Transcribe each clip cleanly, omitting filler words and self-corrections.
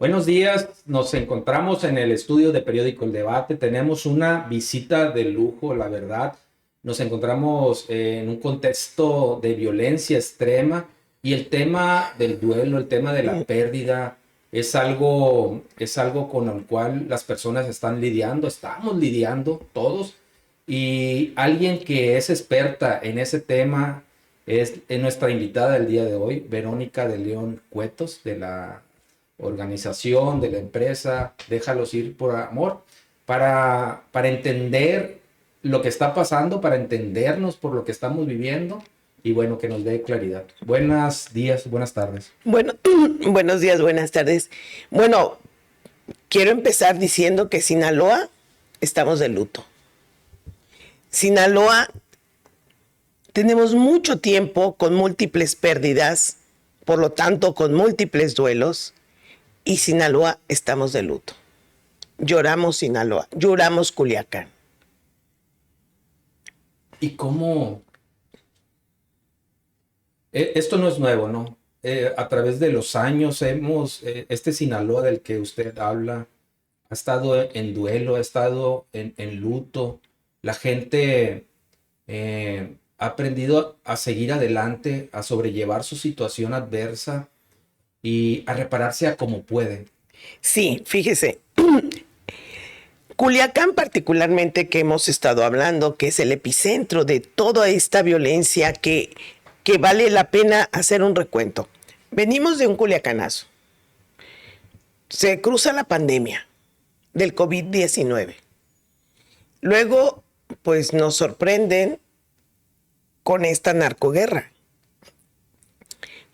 Buenos días, nos encontramos en el estudio de Periódico El Debate. Tenemos una visita de lujo, la verdad. Nos encontramos en un contexto de violencia extrema y el tema del duelo, el tema de la pérdida, es algo con el cual las personas están lidiando, estamos lidiando todos. Y alguien que es experta en ese tema es nuestra invitada del día de hoy, Verónica de León Cuetos, de la organización, de la empresa Déjalos Ir por Amor, para entender lo que está pasando, para entendernos por lo que estamos viviendo y bueno, que nos dé claridad. Buenos días, buenas tardes. Bueno, buenos días, buenas tardes. Bueno, quiero empezar diciendo que Sinaloa estamos de luto. Sinaloa tenemos mucho tiempo con múltiples pérdidas, por lo tanto con múltiples duelos, y Sinaloa estamos de luto. Lloramos Sinaloa, lloramos Culiacán. ¿Y cómo? Esto no es nuevo, ¿no? A través de los años este Sinaloa del que usted habla ha estado en duelo, ha estado en luto. La gente ha aprendido a seguir adelante, a sobrellevar su situación adversa y a repararse a como puede. Sí, fíjese, Culiacán particularmente, que hemos estado hablando, que es el epicentro de toda esta violencia que vale la pena hacer un recuento. Venimos de un culiacanazo. Se cruza la pandemia del COVID-19. Luego, pues nos sorprenden con esta narcoguerra.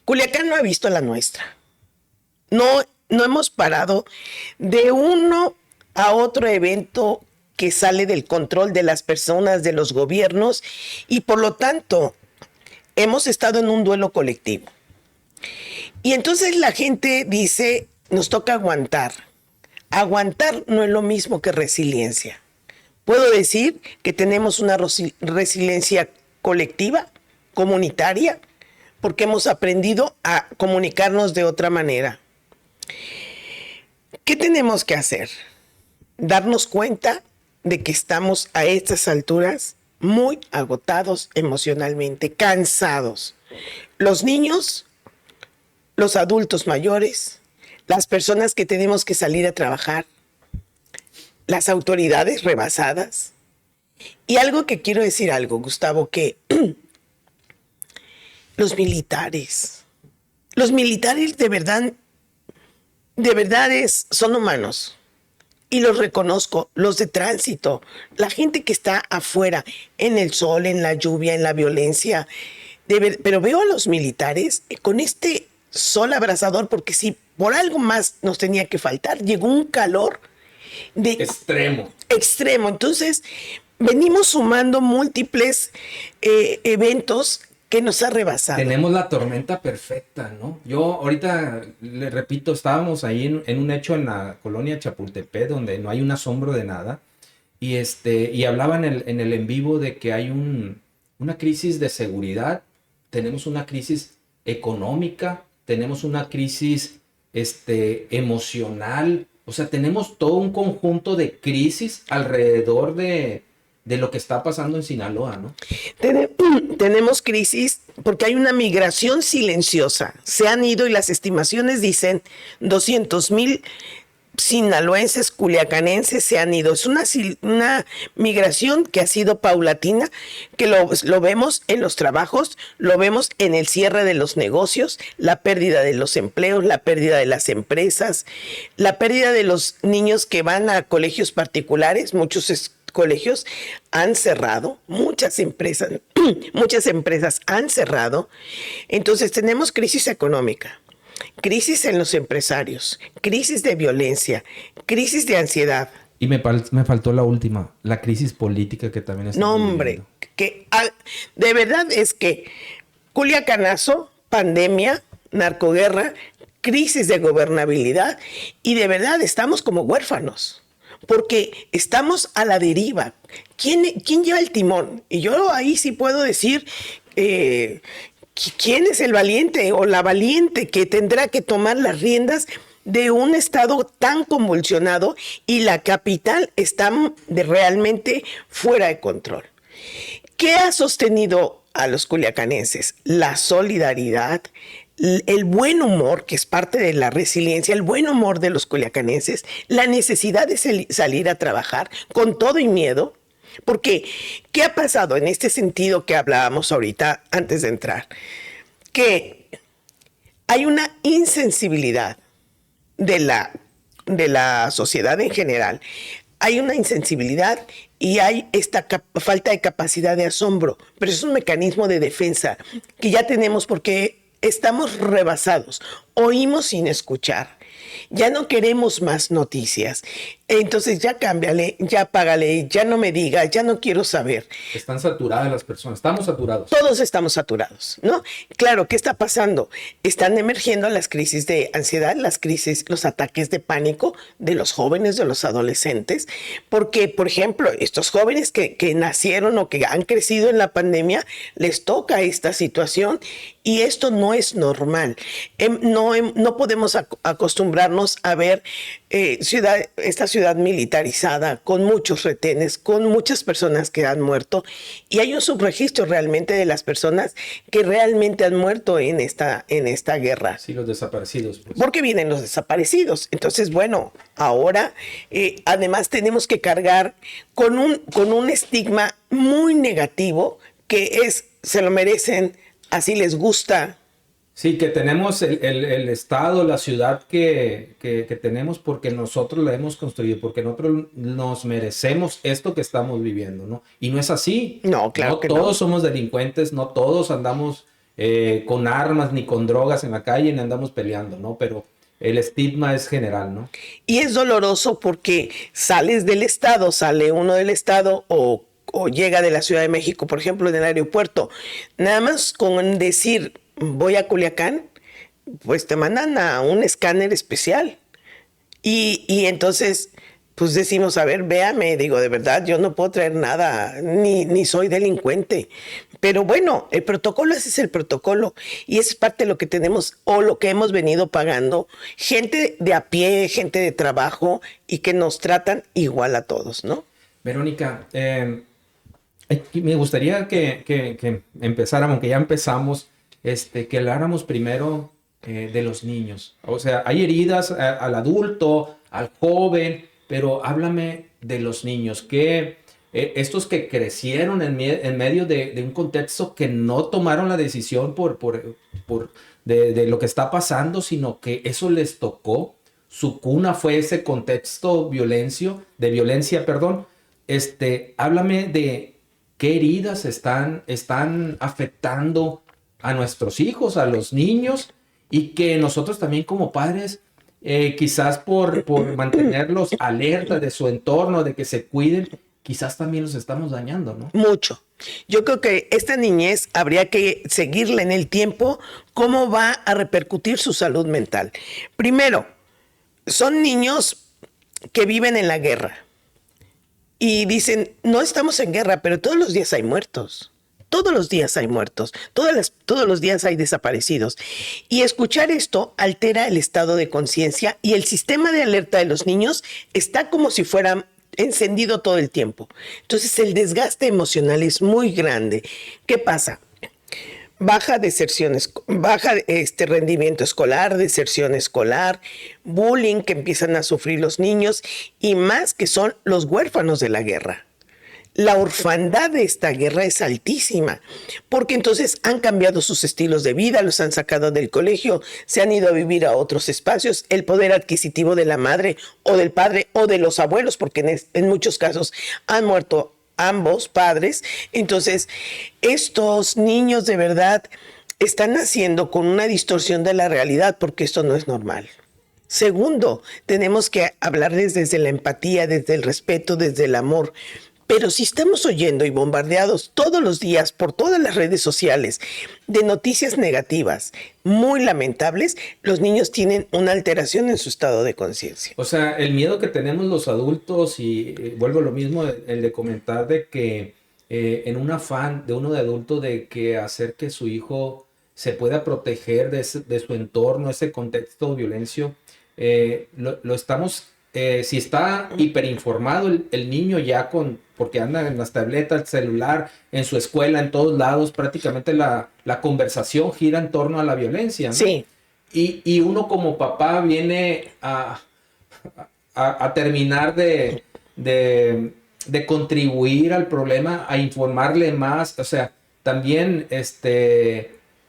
Culiacán no ha visto la nuestra. No hemos parado de uno a otro evento que sale del control de las personas, de los gobiernos, y por lo tanto hemos estado en un duelo colectivo. Y entonces la gente dice, nos toca aguantar. Aguantar no es lo mismo que resiliencia. Puedo decir que tenemos una resiliencia colectiva, comunitaria, porque hemos aprendido a comunicarnos de otra manera. ¿Qué tenemos que hacer? Darnos cuenta de que estamos a estas alturas muy agotados emocionalmente, cansados. Los niños, los adultos mayores, las personas que tenemos que salir a trabajar, las autoridades rebasadas. Y algo que quiero decir Gustavo, que los militares de verdad son humanos. Y los reconozco, los de tránsito, la gente que está afuera, en el sol, en la lluvia, en la violencia. Pero veo a los militares con este sol abrasador, porque si por algo más nos tenía que faltar, llegó un calor extremo. Entonces, venimos sumando múltiples eventos que nos ha rebasado. Tenemos la tormenta perfecta, ¿no? Yo ahorita, le repito, estábamos ahí en un hecho en la colonia Chapultepec, donde no hay un asombro de nada, y hablaban en el en vivo de que hay una crisis de seguridad, tenemos una crisis económica, tenemos una crisis emocional, o sea, tenemos todo un conjunto de crisis alrededor de lo que está pasando en Sinaloa, ¿no? Tenemos crisis porque hay una migración silenciosa. Se han ido, y las estimaciones dicen 200,000 sinaloenses, culiacanenses se han ido. Es una migración que ha sido paulatina, que lo vemos en los trabajos, lo vemos en el cierre de los negocios, la pérdida de los empleos, la pérdida de las empresas, la pérdida de los niños que van a colegios particulares. Muchos colegios han cerrado, muchas empresas han cerrado. Entonces tenemos crisis económica, crisis en los empresarios, crisis de violencia, crisis de ansiedad. Y me faltó la última, la crisis política que también está. No, hombre, de verdad es que Culiacanazo, pandemia, narcoguerra, crisis de gobernabilidad, y de verdad estamos como huérfanos, porque estamos a la deriva. ¿Quién lleva el timón? Y yo ahí sí puedo decir quién es el valiente o la valiente que tendrá que tomar las riendas de un estado tan convulsionado y la capital está realmente fuera de control. ¿Qué ha sostenido a los culiacanenses? La solidaridad, el buen humor, que es parte de la resiliencia, el buen humor de los culiacanenses, la necesidad de salir a trabajar con todo y miedo. Porque, ¿qué ha pasado en este sentido que hablábamos ahorita antes de entrar? Que hay una insensibilidad de la sociedad en general. Hay una insensibilidad y hay esta falta de capacidad de asombro, pero es un mecanismo de defensa que ya tenemos porque estamos rebasados, oímos sin escuchar, ya no queremos más noticias, entonces ya cámbiale, ya págale, ya no me diga, ya no quiero saber. Están saturadas las personas, estamos saturados. Todos estamos saturados, ¿no? Claro, ¿qué está pasando? Están emergiendo las crisis de ansiedad, las crisis, los ataques de pánico de los jóvenes, de los adolescentes, porque, por ejemplo, estos jóvenes que nacieron o que han crecido en la pandemia, les toca esta situación y esto no es normal. No podemos acostumbrarnos a ver esta ciudad militarizada, con muchos retenes, con muchas personas que han muerto, y hay un subregistro realmente de las personas que realmente han muerto en esta guerra. Sí, los desaparecidos. Pues. Porque vienen los desaparecidos. Entonces, bueno, ahora además tenemos que cargar con un estigma muy negativo que es, se lo merecen, así les gusta. Sí, que tenemos el estado, la ciudad que tenemos porque nosotros la hemos construido, porque nosotros nos merecemos esto que estamos viviendo, ¿no? Y no es así. No, claro no que todos no. somos delincuentes, no todos andamos con armas ni con drogas en la calle, ni andamos peleando, ¿no? Pero el estigma es general, ¿no? Y es doloroso porque sales del estado, sale uno del estado o llega de la Ciudad de México, por ejemplo, en el aeropuerto. Nada más con decir voy a Culiacán, pues te mandan a un escáner especial. Y entonces, pues decimos, a ver, véame, digo, de verdad, yo no puedo traer nada, ni soy delincuente. Pero bueno, el protocolo ese es el protocolo y es parte de lo que tenemos o lo que hemos venido pagando. Gente de a pie, gente de trabajo y que nos tratan igual a todos, ¿no? Verónica, me gustaría que empezáramos, aunque ya empezamos, que habláramos primero de los niños. O sea, hay heridas al adulto, al joven, pero háblame de los niños, que estos que crecieron en medio de un contexto que no tomaron la decisión de lo que está pasando, sino que eso les tocó. Su cuna fue ese contexto de violencia, perdón. Háblame de qué heridas están afectando a nuestros hijos, a los niños, y que nosotros también como padres, quizás por mantenerlos alerta de su entorno, de que se cuiden, quizás también los estamos dañando, ¿no? Mucho. Yo creo que esta niñez habría que seguirla en el tiempo, cómo va a repercutir su salud mental. Primero, son niños que viven en la guerra y dicen, no estamos en guerra, pero todos los días hay muertos. Todos los días hay muertos, todos los días hay desaparecidos. Y escuchar esto altera el estado de conciencia y el sistema de alerta de los niños está como si fuera encendido todo el tiempo. Entonces el desgaste emocional es muy grande. ¿Qué pasa? Baja rendimiento escolar, deserción escolar, bullying que empiezan a sufrir los niños y más que son los huérfanos de la guerra. La orfandad de esta guerra es altísima, porque entonces han cambiado sus estilos de vida, los han sacado del colegio, se han ido a vivir a otros espacios, el poder adquisitivo de la madre o del padre o de los abuelos, porque en muchos casos han muerto ambos padres. Entonces, estos niños de verdad están naciendo con una distorsión de la realidad, porque esto no es normal. Segundo, tenemos que hablarles desde la empatía, desde el respeto, desde el amor. Pero si estamos oyendo y bombardeados todos los días por todas las redes sociales de noticias negativas, muy lamentables, los niños tienen una alteración en su estado de conciencia. O sea, el miedo que tenemos los adultos, y vuelvo a lo mismo, el de comentar de que en un afán de uno de adulto de que hacer que su hijo se pueda proteger de su entorno, ese contexto lo estamos, si está hiperinformado el niño ya porque anda en las tabletas, el celular, en su escuela, en todos lados, prácticamente la conversación gira en torno a la violencia, ¿no? Sí. Y uno como papá viene a terminar de contribuir al problema, a informarle más, o sea, también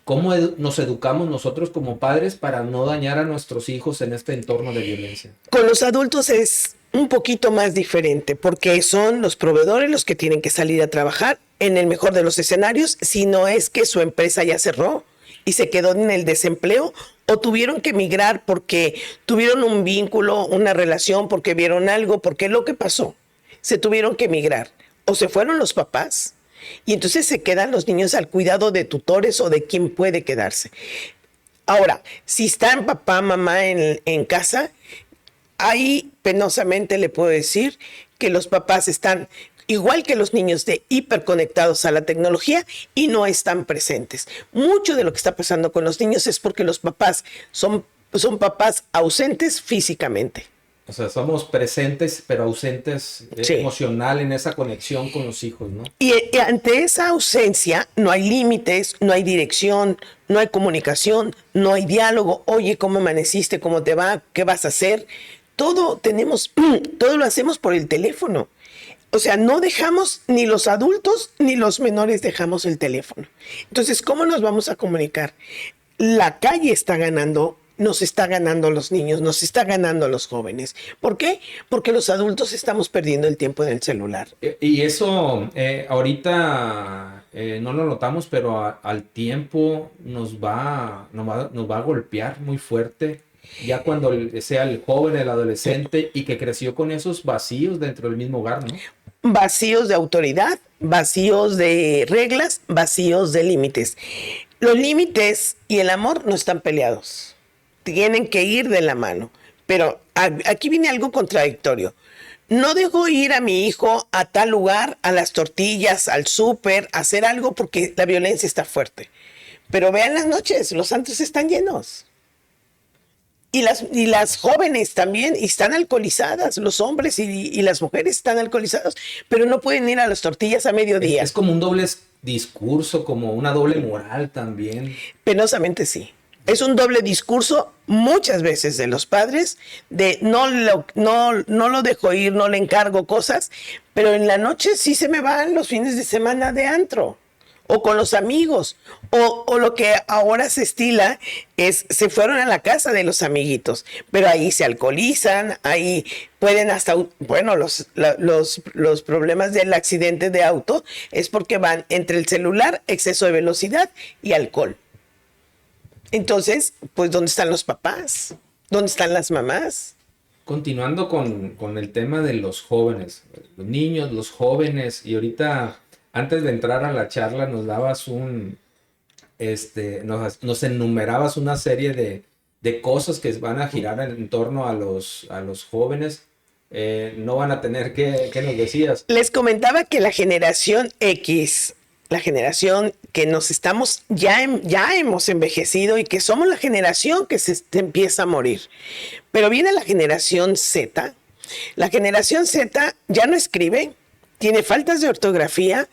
cómo nos educamos nosotros como padres para no dañar a nuestros hijos en este entorno de violencia. Con los adultos es un poquito más diferente, porque son los proveedores los que tienen que salir a trabajar en el mejor de los escenarios, si no es que su empresa ya cerró y se quedó en el desempleo, o tuvieron que emigrar porque tuvieron un vínculo, una relación, porque vieron algo, porque lo que pasó, se tuvieron que emigrar, o se fueron los papás, y entonces se quedan los niños al cuidado de tutores o de quien puede quedarse. Ahora, si están papá, mamá en casa, ahí penosamente le puedo decir que los papás están igual que los niños de hiperconectados a la tecnología y no están presentes. Mucho de lo que está pasando con los niños es porque los papás son papás ausentes físicamente. O sea, somos presentes, pero ausentes emocional en esa conexión con los hijos, ¿no? Y ante esa ausencia no hay límites, no hay dirección, no hay comunicación, no hay diálogo. Oye, ¿cómo amaneciste? ¿Cómo te va? ¿Qué vas a hacer? Todo lo hacemos por el teléfono. O sea, no dejamos, ni los adultos ni los menores dejamos el teléfono. Entonces, ¿cómo nos vamos a comunicar? La calle está ganando, nos está ganando los niños, nos está ganando los jóvenes. ¿Por qué? Porque los adultos estamos perdiendo el tiempo en el celular. Y eso ahorita no lo notamos, pero al tiempo nos va a golpear muy fuerte. Ya cuando sea el joven, el adolescente, y que creció con esos vacíos dentro del mismo hogar, ¿no? Vacíos de autoridad, vacíos de reglas, vacíos de límites. Los límites y el amor no están peleados. Tienen que ir de la mano. Pero aquí viene algo contradictorio. No dejo ir a mi hijo a tal lugar, a las tortillas, al súper, a hacer algo porque la violencia está fuerte. Pero vean las noches, los antros están llenos. Y las jóvenes también están alcoholizadas, los hombres y las mujeres están alcoholizados, pero no pueden ir a las tortillas a mediodía. Es como un doble discurso, como una doble moral también. Penosamente sí. Es un doble discurso muchas veces de los padres, de no lo dejo ir, no le encargo cosas, pero en la noche sí se me van los fines de semana de antro. O con los amigos, o lo que ahora se estila es, se fueron a la casa de los amiguitos, pero ahí se alcoholizan, ahí pueden hasta, bueno, los problemas del accidente de auto es porque van entre el celular, exceso de velocidad y alcohol. Entonces, pues, ¿dónde están los papás? ¿Dónde están las mamás? Continuando con el tema de los jóvenes, los niños, los jóvenes, y ahorita... Antes de entrar a la charla nos dabas nos enumerabas una serie de cosas que van a girar en torno a los jóvenes. No van a tener, ¿qué nos decías? Les comentaba que la generación X, la generación que ya hemos envejecido y que somos la generación que se empieza a morir. Pero viene la generación Z. La generación Z ya no escribe, tiene faltas de ortografía,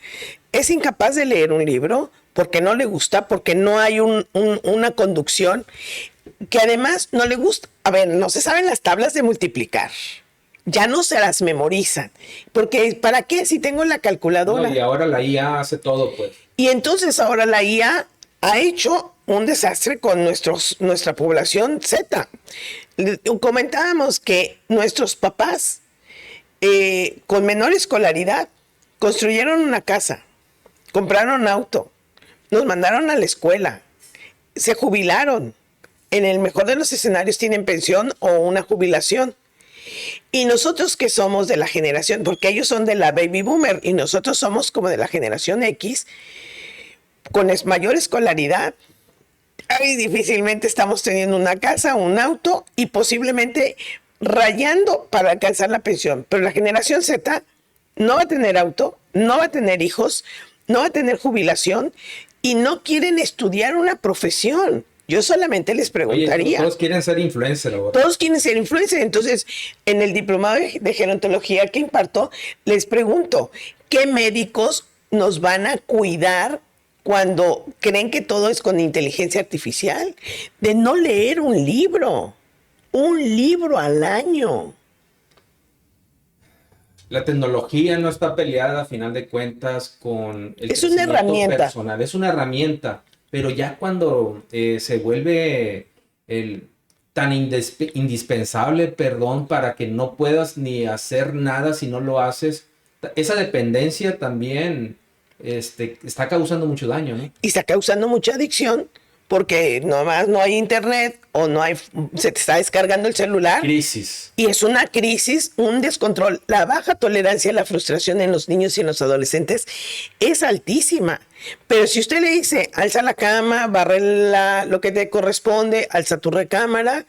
es incapaz de leer un libro porque no le gusta, porque no hay una conducción, que además no le gusta. A ver, no se saben las tablas de multiplicar, ya no se las memorizan, porque ¿para qué si tengo la calculadora? No, y ahora la IA hace todo, pues. Y entonces ahora la IA ha hecho un desastre con nuestra población Z. Comentábamos que nuestros papás, con menor escolaridad, construyeron una casa, compraron auto, nos mandaron a la escuela, se jubilaron. En el mejor de los escenarios tienen pensión o una jubilación. Y nosotros que somos de la generación, porque ellos son de la baby boomer y nosotros somos como de la generación X, con mayor escolaridad, difícilmente estamos teniendo una casa, un auto y posiblemente rayando para alcanzar la pensión. Pero la generación Z no va a tener auto, no va a tener hijos, no va a tener jubilación y no quieren estudiar una profesión. Yo solamente les Oye, preguntaría. todos quieren ser influencer ahora. Todos quieren ser influencers. Entonces, en el diplomado de gerontología que imparto, les pregunto, ¿qué médicos nos van a cuidar cuando creen que todo es con inteligencia artificial? De no leer un libro al año. La tecnología no está peleada a final de cuentas con el Es una crecimiento herramienta. personal, es una herramienta, pero ya cuando se vuelve tan indispensable, perdón, para que no puedas ni hacer nada si no lo haces, esa dependencia también está causando mucho daño, ¿no? Y está causando mucha adicción porque nomás no hay internet o se te está descargando el celular. Crisis. Y es una crisis, un descontrol. La baja tolerancia a la frustración en los niños y en los adolescentes es altísima. Pero si usted le dice, alza la cama, barre lo que te corresponde, alza tu recámara,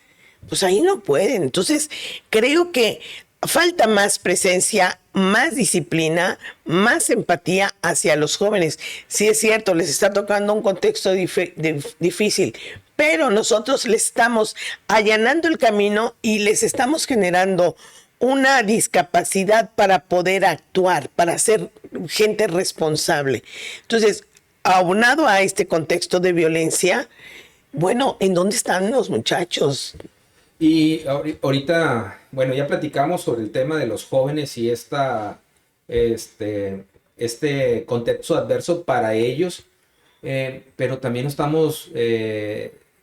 pues ahí no pueden. Entonces, creo que falta más presencia, más disciplina, más empatía hacia los jóvenes. Sí es cierto, les está tocando un contexto difícil, pero nosotros les estamos allanando el camino y les estamos generando una discapacidad para poder actuar, para ser gente responsable. Entonces, aunado a este contexto de violencia, bueno, ¿en dónde están los muchachos? Y ahorita, bueno, ya platicamos sobre el tema de los jóvenes y este contexto adverso para ellos, pero también estamos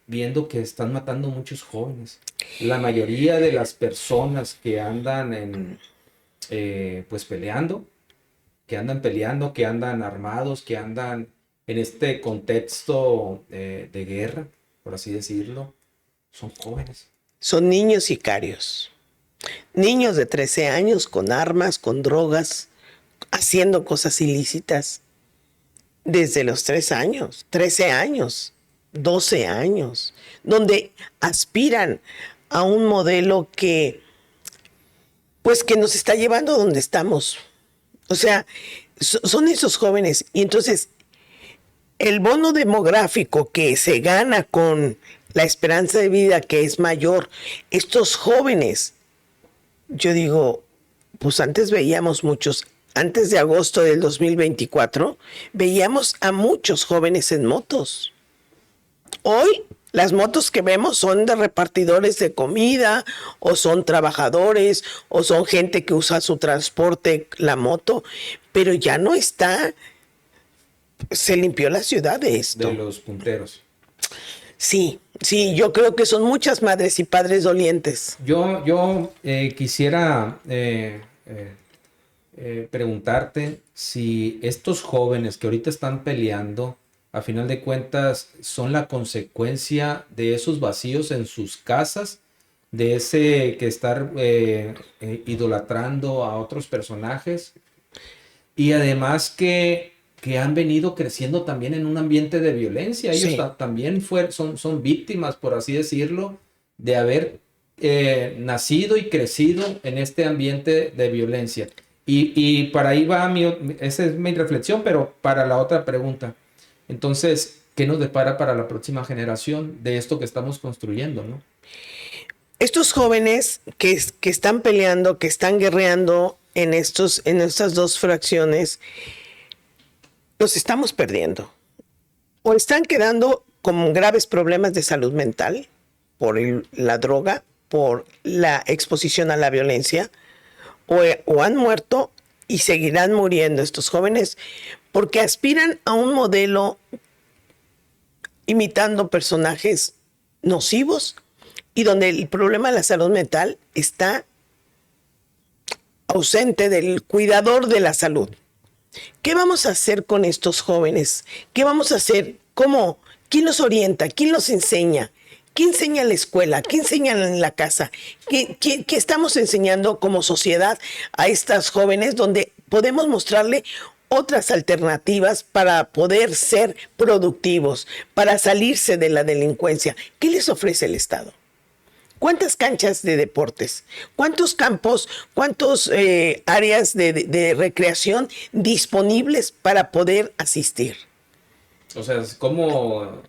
viendo que están matando muchos jóvenes. La mayoría de las personas que andan pues peleando, que andan armados, que andan en este contexto de guerra, por así decirlo, son jóvenes. Son niños sicarios. Niños de 13 años con armas, con drogas, haciendo cosas ilícitas. Desde los 3 años, 13 años, 12 años, donde aspiran a un modelo que nos está llevando a donde estamos. O sea, son esos jóvenes. Y entonces, el bono demográfico que se gana con la esperanza de vida que es mayor, estos jóvenes, yo digo, pues antes veíamos muchos, antes de agosto del 2024, veíamos a muchos jóvenes en motos. Hoy las motos que vemos son de repartidores de comida, o son trabajadores, o son gente que usa su transporte, la moto, pero ya no está. Se limpió la ciudad de esto. De los punteros. Sí, yo creo que son muchas madres y padres dolientes. Yo quisiera preguntarte si estos jóvenes que ahorita están peleando, a final de cuentas, son la consecuencia de esos vacíos en sus casas, de ese que estar idolatrando a otros personajes, y además que han venido creciendo también en un ambiente de violencia. Ellos Sí. también son víctimas, por así decirlo, de haber nacido y crecido en este ambiente de violencia. Y para ahí va esa es mi reflexión, pero para la otra pregunta. Entonces, ¿qué nos depara para la próxima generación de esto que estamos construyendo, no? Estos jóvenes que están peleando, que están guerreando en estas dos fracciones, los estamos perdiendo. O están quedando con graves problemas de salud mental por la droga, por la exposición a la violencia, o han muerto y seguirán muriendo estos jóvenes porque aspiran a un modelo imitando personajes nocivos y donde el problema de la salud mental está ausente del cuidador de la salud. ¿Qué vamos a hacer con estos jóvenes? ¿Qué vamos a hacer? ¿Cómo? ¿Quién los orienta? ¿Quién los enseña? ¿Qué enseña en la escuela? ¿Qué enseñan en la casa? ¿Qué estamos enseñando como sociedad a estas jóvenes donde podemos mostrarle otras alternativas para poder ser productivos, para salirse de la delincuencia? ¿Qué les ofrece el Estado? ¿Cuántas canchas de deportes? ¿Cuántos campos? ¿Cuántas áreas de recreación disponibles para poder asistir? O sea, ¿cómo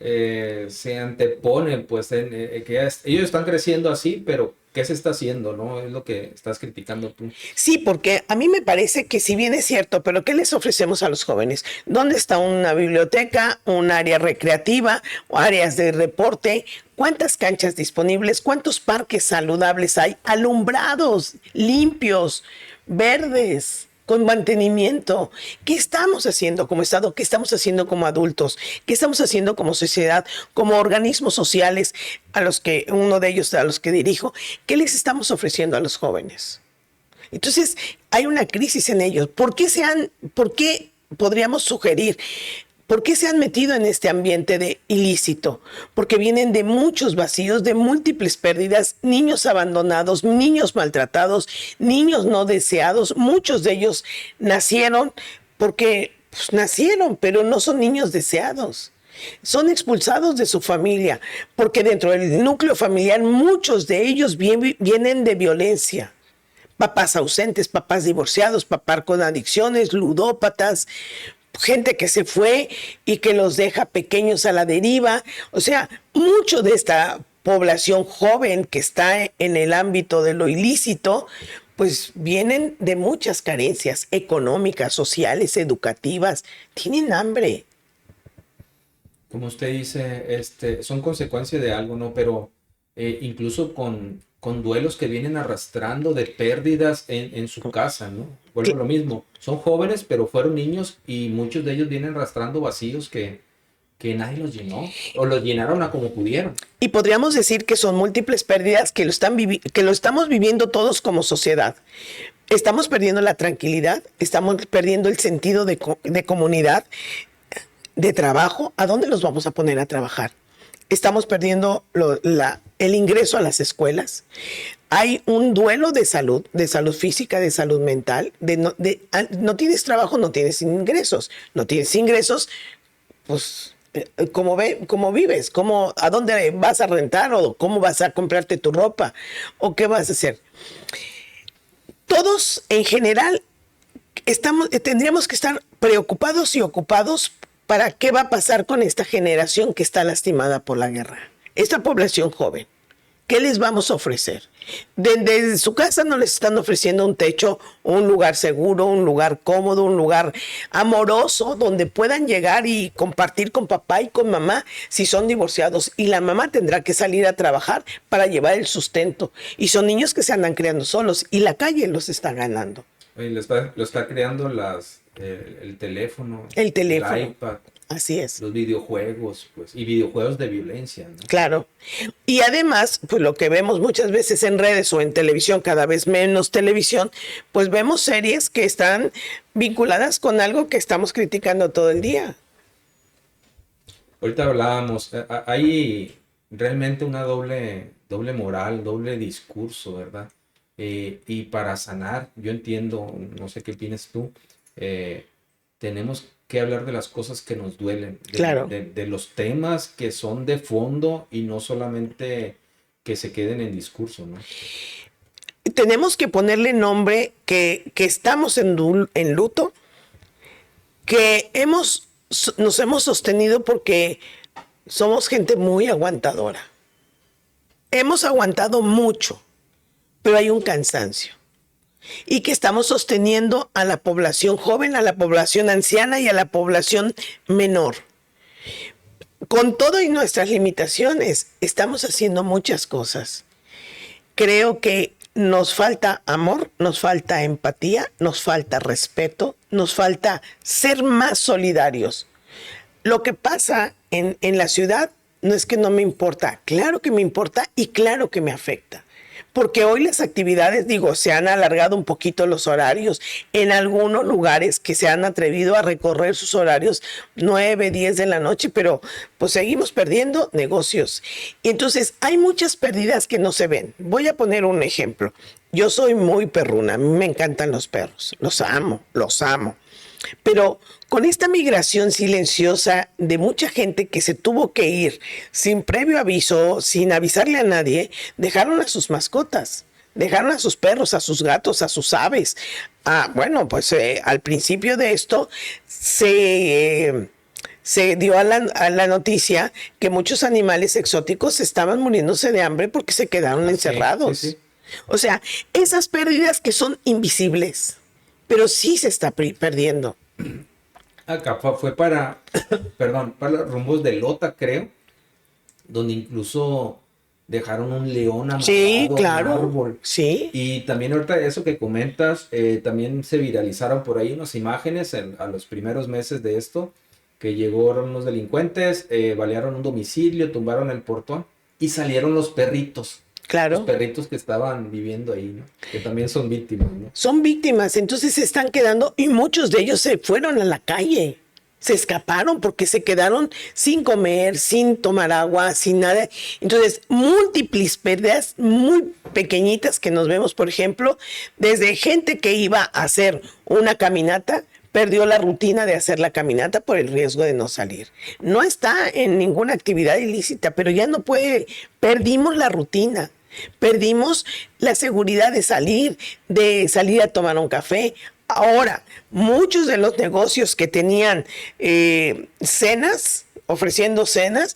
se antepone, pues, ellos están creciendo así, pero ¿qué se está haciendo, no? Es lo que estás criticando tú. Sí, porque a mí me parece que si bien es cierto, pero ¿qué les ofrecemos a los jóvenes? ¿Dónde está una biblioteca, un área recreativa, áreas de deporte? ¿Cuántas canchas disponibles? ¿Cuántos parques saludables hay? Alumbrados, limpios, verdes, con mantenimiento. ¿Qué estamos haciendo como Estado? ¿Qué estamos haciendo como adultos? ¿Qué estamos haciendo como sociedad, como organismos sociales a los que, uno de ellos a los que dirijo? ¿Qué les estamos ofreciendo a los jóvenes? Entonces, hay una crisis en ellos. ¿Por qué podríamos sugerir? ¿Por qué se han metido en este ambiente de ilícito? Porque vienen de muchos vacíos, de múltiples pérdidas, niños abandonados, niños maltratados, niños no deseados. Muchos de ellos nacieron porque pues, nacieron, pero no son niños deseados. Son expulsados de su familia, porque dentro del núcleo familiar muchos de ellos vienen de violencia. Papás ausentes, papás divorciados, papás con adicciones, ludópatas, gente que se fue y que los deja pequeños a la deriva. O sea, mucho de esta población joven que está en el ámbito de lo ilícito, pues vienen de muchas carencias económicas, sociales, educativas. Tienen hambre. Como usted dice, son consecuencia de algo, ¿no? Pero incluso con duelos que vienen arrastrando de pérdidas en su casa, ¿no? Vuelvo a lo mismo. Son jóvenes, pero fueron niños y muchos de ellos vienen arrastrando vacíos que nadie los llenó o los llenaron a como pudieron. Y podríamos decir que son múltiples pérdidas que lo estamos viviendo todos como sociedad. Estamos perdiendo la tranquilidad, estamos perdiendo el sentido de comunidad, de trabajo. ¿A dónde los vamos a poner a trabajar? Estamos perdiendo el ingreso a las escuelas. Hay un duelo de salud física, de salud mental. No tienes trabajo, no tienes ingresos. No tienes ingresos, pues, ¿cómo vives? ¿A dónde vas a rentar? ¿O cómo vas a comprarte tu ropa? ¿O qué vas a hacer? Todos, en general, tendríamos que estar preocupados y ocupados para qué va a pasar con esta generación que está lastimada por la guerra. Esta población joven, ¿qué les vamos a ofrecer? Desde su casa no les están ofreciendo un techo, un lugar seguro, un lugar cómodo, un lugar amoroso donde puedan llegar y compartir con papá y con mamá si son divorciados. Y la mamá tendrá que salir a trabajar para llevar el sustento. Y son niños que se andan criando solos y la calle los está ganando. Lo está creando el teléfono, el iPad. Así es. Los videojuegos, pues, y videojuegos de violencia, ¿no? Claro. Y además, pues lo que vemos muchas veces en redes o en televisión, cada vez menos televisión, pues vemos series que están vinculadas con algo que estamos criticando todo el día. Ahorita hablábamos, hay realmente una doble moral, doble discurso, ¿verdad? Y para sanar, yo entiendo, no sé qué opinas tú, tenemos que hablar de las cosas que nos duelen, Claro. de los temas que son de fondo y no solamente que se queden en discurso, ¿no? Tenemos que ponerle nombre que estamos en luto, que nos hemos sostenido porque somos gente muy aguantadora. Hemos aguantado mucho, pero hay un cansancio. Y que estamos sosteniendo a la población joven, a la población anciana y a la población menor. Con todo y nuestras limitaciones, estamos haciendo muchas cosas. Creo que nos falta amor, nos falta empatía, nos falta respeto, nos falta ser más solidarios. Lo que pasa en la ciudad no es que no me importa, claro que me importa y claro que me afecta. Porque hoy las actividades, se han alargado un poquito los horarios. En algunos lugares que se han atrevido a recorrer sus horarios 9, 10 de la noche, pero pues seguimos perdiendo negocios. Y entonces hay muchas pérdidas que no se ven. Voy a poner un ejemplo. Yo soy muy perruna, a mí me encantan los perros. Los amo. Pero con esta migración silenciosa de mucha gente que se tuvo que ir sin previo aviso, sin avisarle a nadie, dejaron a sus mascotas, dejaron a sus perros, a sus gatos, a sus aves. Al principio de esto se se dio a la noticia que muchos animales exóticos estaban muriéndose de hambre porque se quedaron encerrados. Sí. O sea, esas pérdidas que son invisibles, pero sí se está perdiendo. Acá fue para, perdón, para los rumbos de Lota, creo, donde incluso dejaron un león amarrado Sí, a un claro. árbol. Sí, Y también ahorita eso que comentas, también se viralizaron por ahí unas imágenes a los primeros meses de esto, que llegaron unos delincuentes, balearon un domicilio, tumbaron el portón y salieron los perritos claro. que estaban viviendo ahí, ¿no? Que también son víctimas, ¿no? Son víctimas, entonces se están quedando y muchos de ellos se fueron a la calle. Se escaparon porque se quedaron sin comer, sin tomar agua, sin nada. Entonces, múltiples pérdidas muy pequeñitas que nos vemos, por ejemplo, desde gente que iba a hacer una caminata, perdió la rutina de hacer la caminata por el riesgo de no salir. No está en ninguna actividad ilícita, pero ya no puede, perdimos la rutina. Perdimos la seguridad de salir a tomar un café. Ahora, muchos de los negocios que tenían cenas, ofreciendo cenas,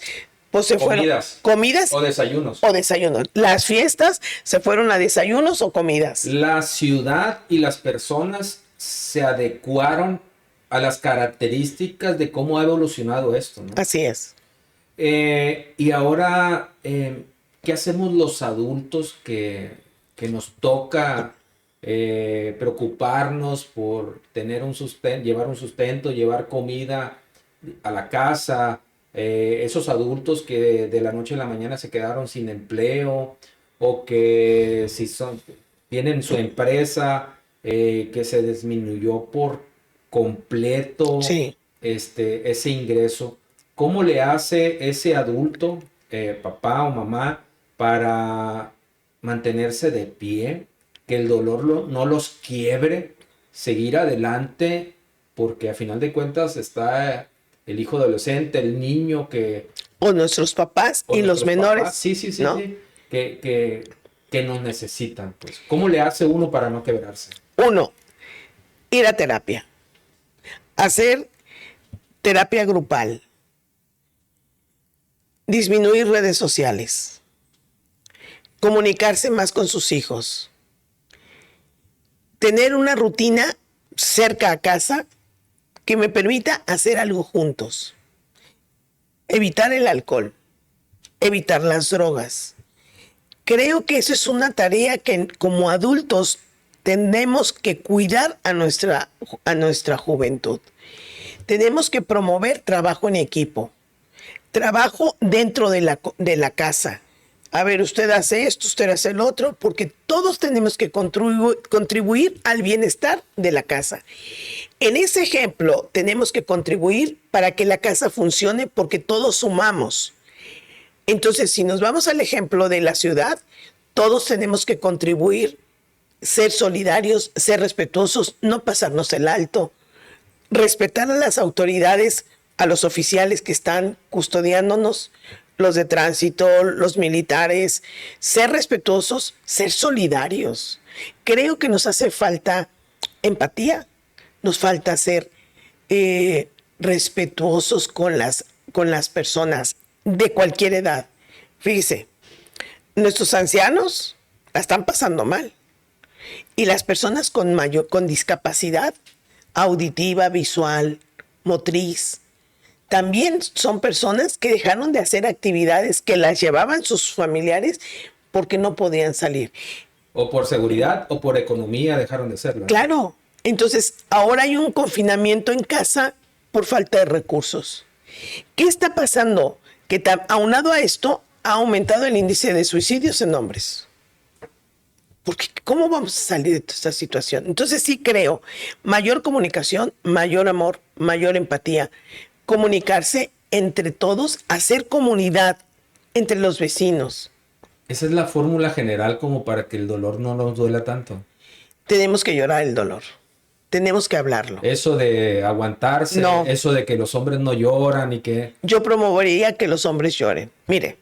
pues se fueron. Comidas o desayunos. O desayunos. Las fiestas se fueron a desayunos o comidas. La ciudad y las personas se adecuaron a las características de cómo ha evolucionado esto, ¿no? Así es. Y ahora, ¿qué hacemos los adultos que nos toca preocuparnos por tener llevar un sustento, llevar comida a la casa? Esos adultos que de la noche a la mañana se quedaron sin empleo, o que si tienen su empresa que se disminuyó por completo, Sí. ese ingreso. ¿Cómo le hace ese adulto, papá o mamá, para mantenerse de pie, que el dolor no los quiebre, seguir adelante? Porque a final de cuentas está el hijo adolescente, el niño que... O nuestros papás o y los nuestros menores. papás, sí, ¿no? sí, que nos necesitan. Pues, ¿cómo le hace uno para no quebrarse? Uno, ir a terapia. Hacer terapia grupal. Disminuir redes sociales. Comunicarse más con sus hijos. Tener una rutina cerca a casa que me permita hacer algo juntos. Evitar el alcohol. Evitar las drogas. Creo que eso es una tarea que como adultos tenemos que cuidar a nuestra juventud. Tenemos que promover trabajo en equipo. Trabajo dentro de la casa. A ver, usted hace esto, usted hace el otro, porque todos tenemos que contribuir al bienestar de la casa. En ese ejemplo, tenemos que contribuir para que la casa funcione porque todos sumamos. Entonces, si nos vamos al ejemplo de la ciudad, todos tenemos que contribuir, ser solidarios, ser respetuosos, no pasarnos el alto, respetar a las autoridades, a los oficiales que están custodiándonos, los de tránsito, los militares, ser respetuosos, ser solidarios. Creo que nos hace falta empatía, nos falta ser respetuosos con las personas de cualquier edad. Fíjese, nuestros ancianos la están pasando mal. Y las personas con discapacidad auditiva, visual, motriz, también son personas que dejaron de hacer actividades que las llevaban sus familiares porque no podían salir. O por seguridad o por economía dejaron de hacerlo. Claro. Entonces, ahora hay un confinamiento en casa por falta de recursos. ¿Qué está pasando? Que aunado a esto, ha aumentado el índice de suicidios en hombres. Porque ¿cómo vamos a salir de esta situación? Entonces sí creo, mayor comunicación, mayor amor, mayor empatía, comunicarse entre todos, hacer comunidad entre los vecinos. Esa es la fórmula general como para que el dolor no nos duela tanto. Tenemos que llorar el dolor. Tenemos que hablarlo. Eso de aguantarse, No. eso de que los hombres no lloran y que... Yo promovería que los hombres lloren. Mire,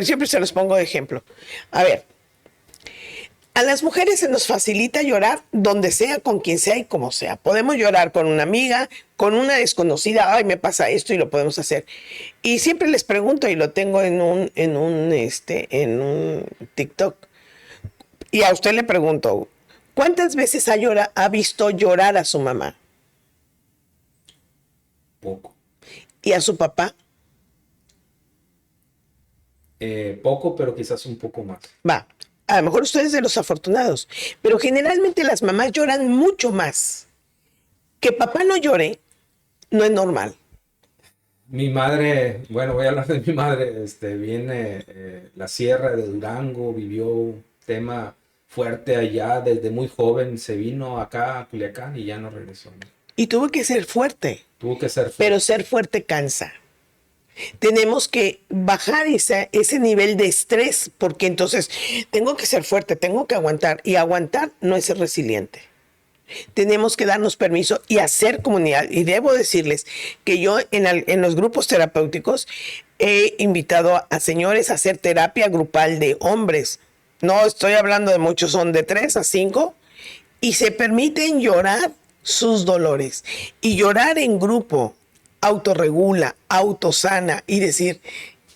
siempre se los pongo de ejemplo. A ver, A las mujeres se nos facilita llorar donde sea, con quien sea y como sea. Podemos llorar con una amiga, con una desconocida, ay, me pasa esto y lo podemos hacer. Y siempre les pregunto, y lo tengo en un TikTok, y a usted le pregunto, ¿cuántas veces ha visto llorar a su mamá? Poco. ¿Y a su papá? Poco, pero quizás un poco más. Va, a lo mejor usted es de los afortunados, pero generalmente las mamás lloran mucho más. Que papá no llore no es normal. Mi madre, bueno, voy a hablar de mi madre, viene la sierra de Durango, vivió un tema fuerte allá, desde muy joven se vino acá a Culiacán y ya no regresó, ¿no? Y tuvo que ser fuerte, Tuvo que ser fuerte. pero ser fuerte cansa. Tenemos que bajar ese nivel de estrés, porque entonces tengo que ser fuerte, tengo que aguantar, y aguantar no es ser resiliente. Tenemos que darnos permiso y hacer comunidad. Y debo decirles que yo en los grupos terapéuticos he invitado a señores a hacer terapia grupal de hombres. No estoy hablando de muchos, son de 3 a 5, y se permiten llorar sus dolores. Y llorar en grupo autorregula, autosana, y decir,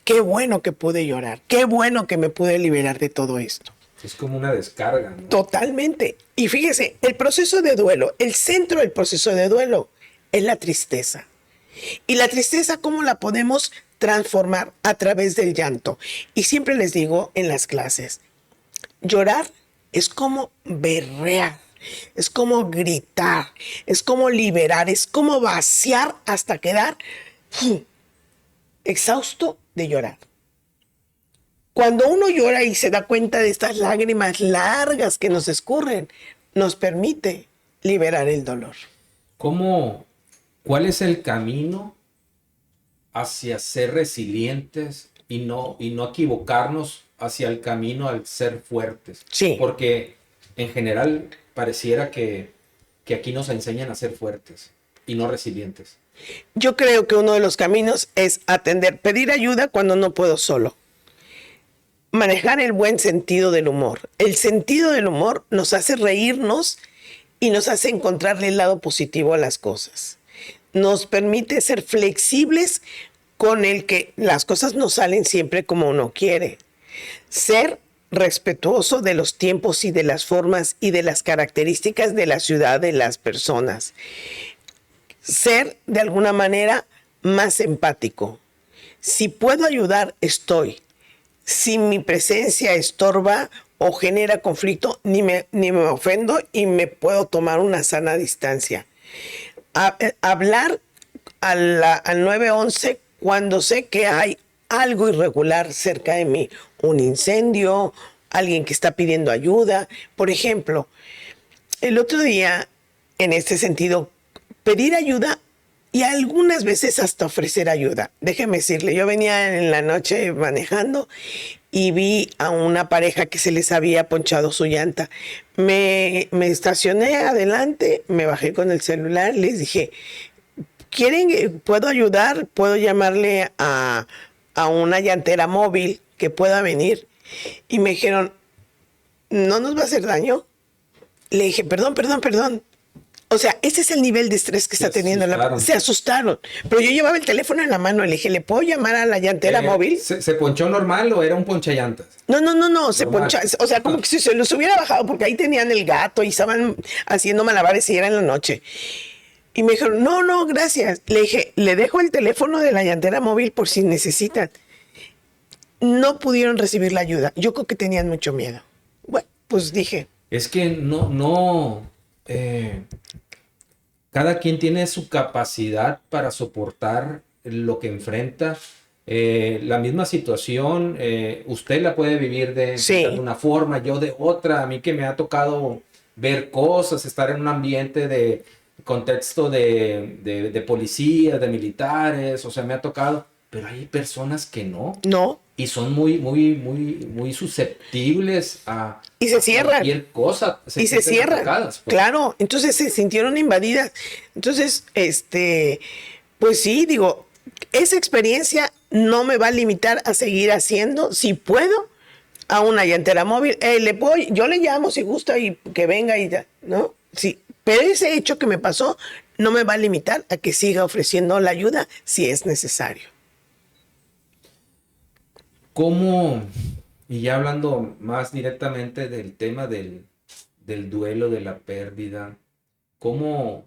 qué bueno que pude llorar, qué bueno que me pude liberar de todo esto. Es como una descarga, ¿no? Totalmente. Y fíjese, el proceso de duelo, el centro del proceso de duelo es la tristeza. Y la tristeza, ¿cómo la podemos transformar? A través del llanto. Y siempre les digo en las clases, llorar es como berrear, es como gritar, es como liberar, es como vaciar hasta quedar exhausto de llorar. Cuando uno llora y se da cuenta de estas lágrimas largas que nos escurren, nos permite liberar el dolor. ¿Cuál es el camino hacia ser resilientes y no equivocarnos hacia el camino al ser fuertes? Sí. Porque en general pareciera que aquí nos enseñan a ser fuertes y no resilientes. Yo creo que uno de los caminos es pedir ayuda cuando no puedo solo. Manejar el buen sentido del humor. El sentido del humor nos hace reírnos y nos hace encontrarle el lado positivo a las cosas. Nos permite ser flexibles con el que las cosas no salen siempre como uno quiere. Ser respetuoso de los tiempos y de las formas y de las características de la ciudad, de las personas. Ser de alguna manera más empático. Si puedo ayudar, estoy. Si mi presencia estorba o genera conflicto, ni me ofendo y me puedo tomar una sana distancia. Hablar al 911 cuando sé que hay algo irregular cerca de mí, un incendio, alguien que está pidiendo ayuda. Por ejemplo, el otro día, en este sentido, pedir ayuda y algunas veces hasta ofrecer ayuda. Déjeme decirle, yo venía en la noche manejando y vi a una pareja que se les había ponchado su llanta. Me estacioné adelante, me bajé con el celular, les dije, ¿puedo ayudar? ¿Puedo llamarle a una llantera móvil que pueda venir? Y me dijeron, ¿no nos va a hacer daño? Le dije, perdón. O sea, ese es el nivel de estrés que está teniendo. Se asustaron. Pero yo llevaba el teléfono en la mano. Le dije, ¿le puedo llamar a la llantera móvil? ¿Se ponchó normal o era un ponchallantas? No. Se ponchó. O sea, como que si se los hubiera bajado, porque ahí tenían el gato y estaban haciendo malabares y era en la noche. Y me dijeron, no, gracias. Le dije, le dejo el teléfono de la llantera móvil por si necesitan. No pudieron recibir la ayuda. Yo creo que tenían mucho miedo. Bueno, pues dije. Es que cada quien tiene su capacidad para soportar lo que enfrenta. La misma situación, usted la puede vivir de una forma, yo de otra. A mí que me ha tocado ver cosas, estar en un ambiente de contexto de policías, de militares, o sea, me ha tocado, pero hay personas que no. Y son muy susceptibles a y se cierran. Cualquier cosa. Se cierran. Atacadas, pues. Claro, entonces se sintieron invadidas. Entonces, pues sí, digo, esa experiencia no me va a limitar a seguir haciendo, si puedo, a una llantera móvil, yo le llamo si gusta y que venga y ya, ¿no? Sí, pero ese hecho que me pasó no me va a limitar a que siga ofreciendo la ayuda si es necesario. ¿Cómo, y ya hablando más directamente del tema del duelo, de la pérdida, cómo,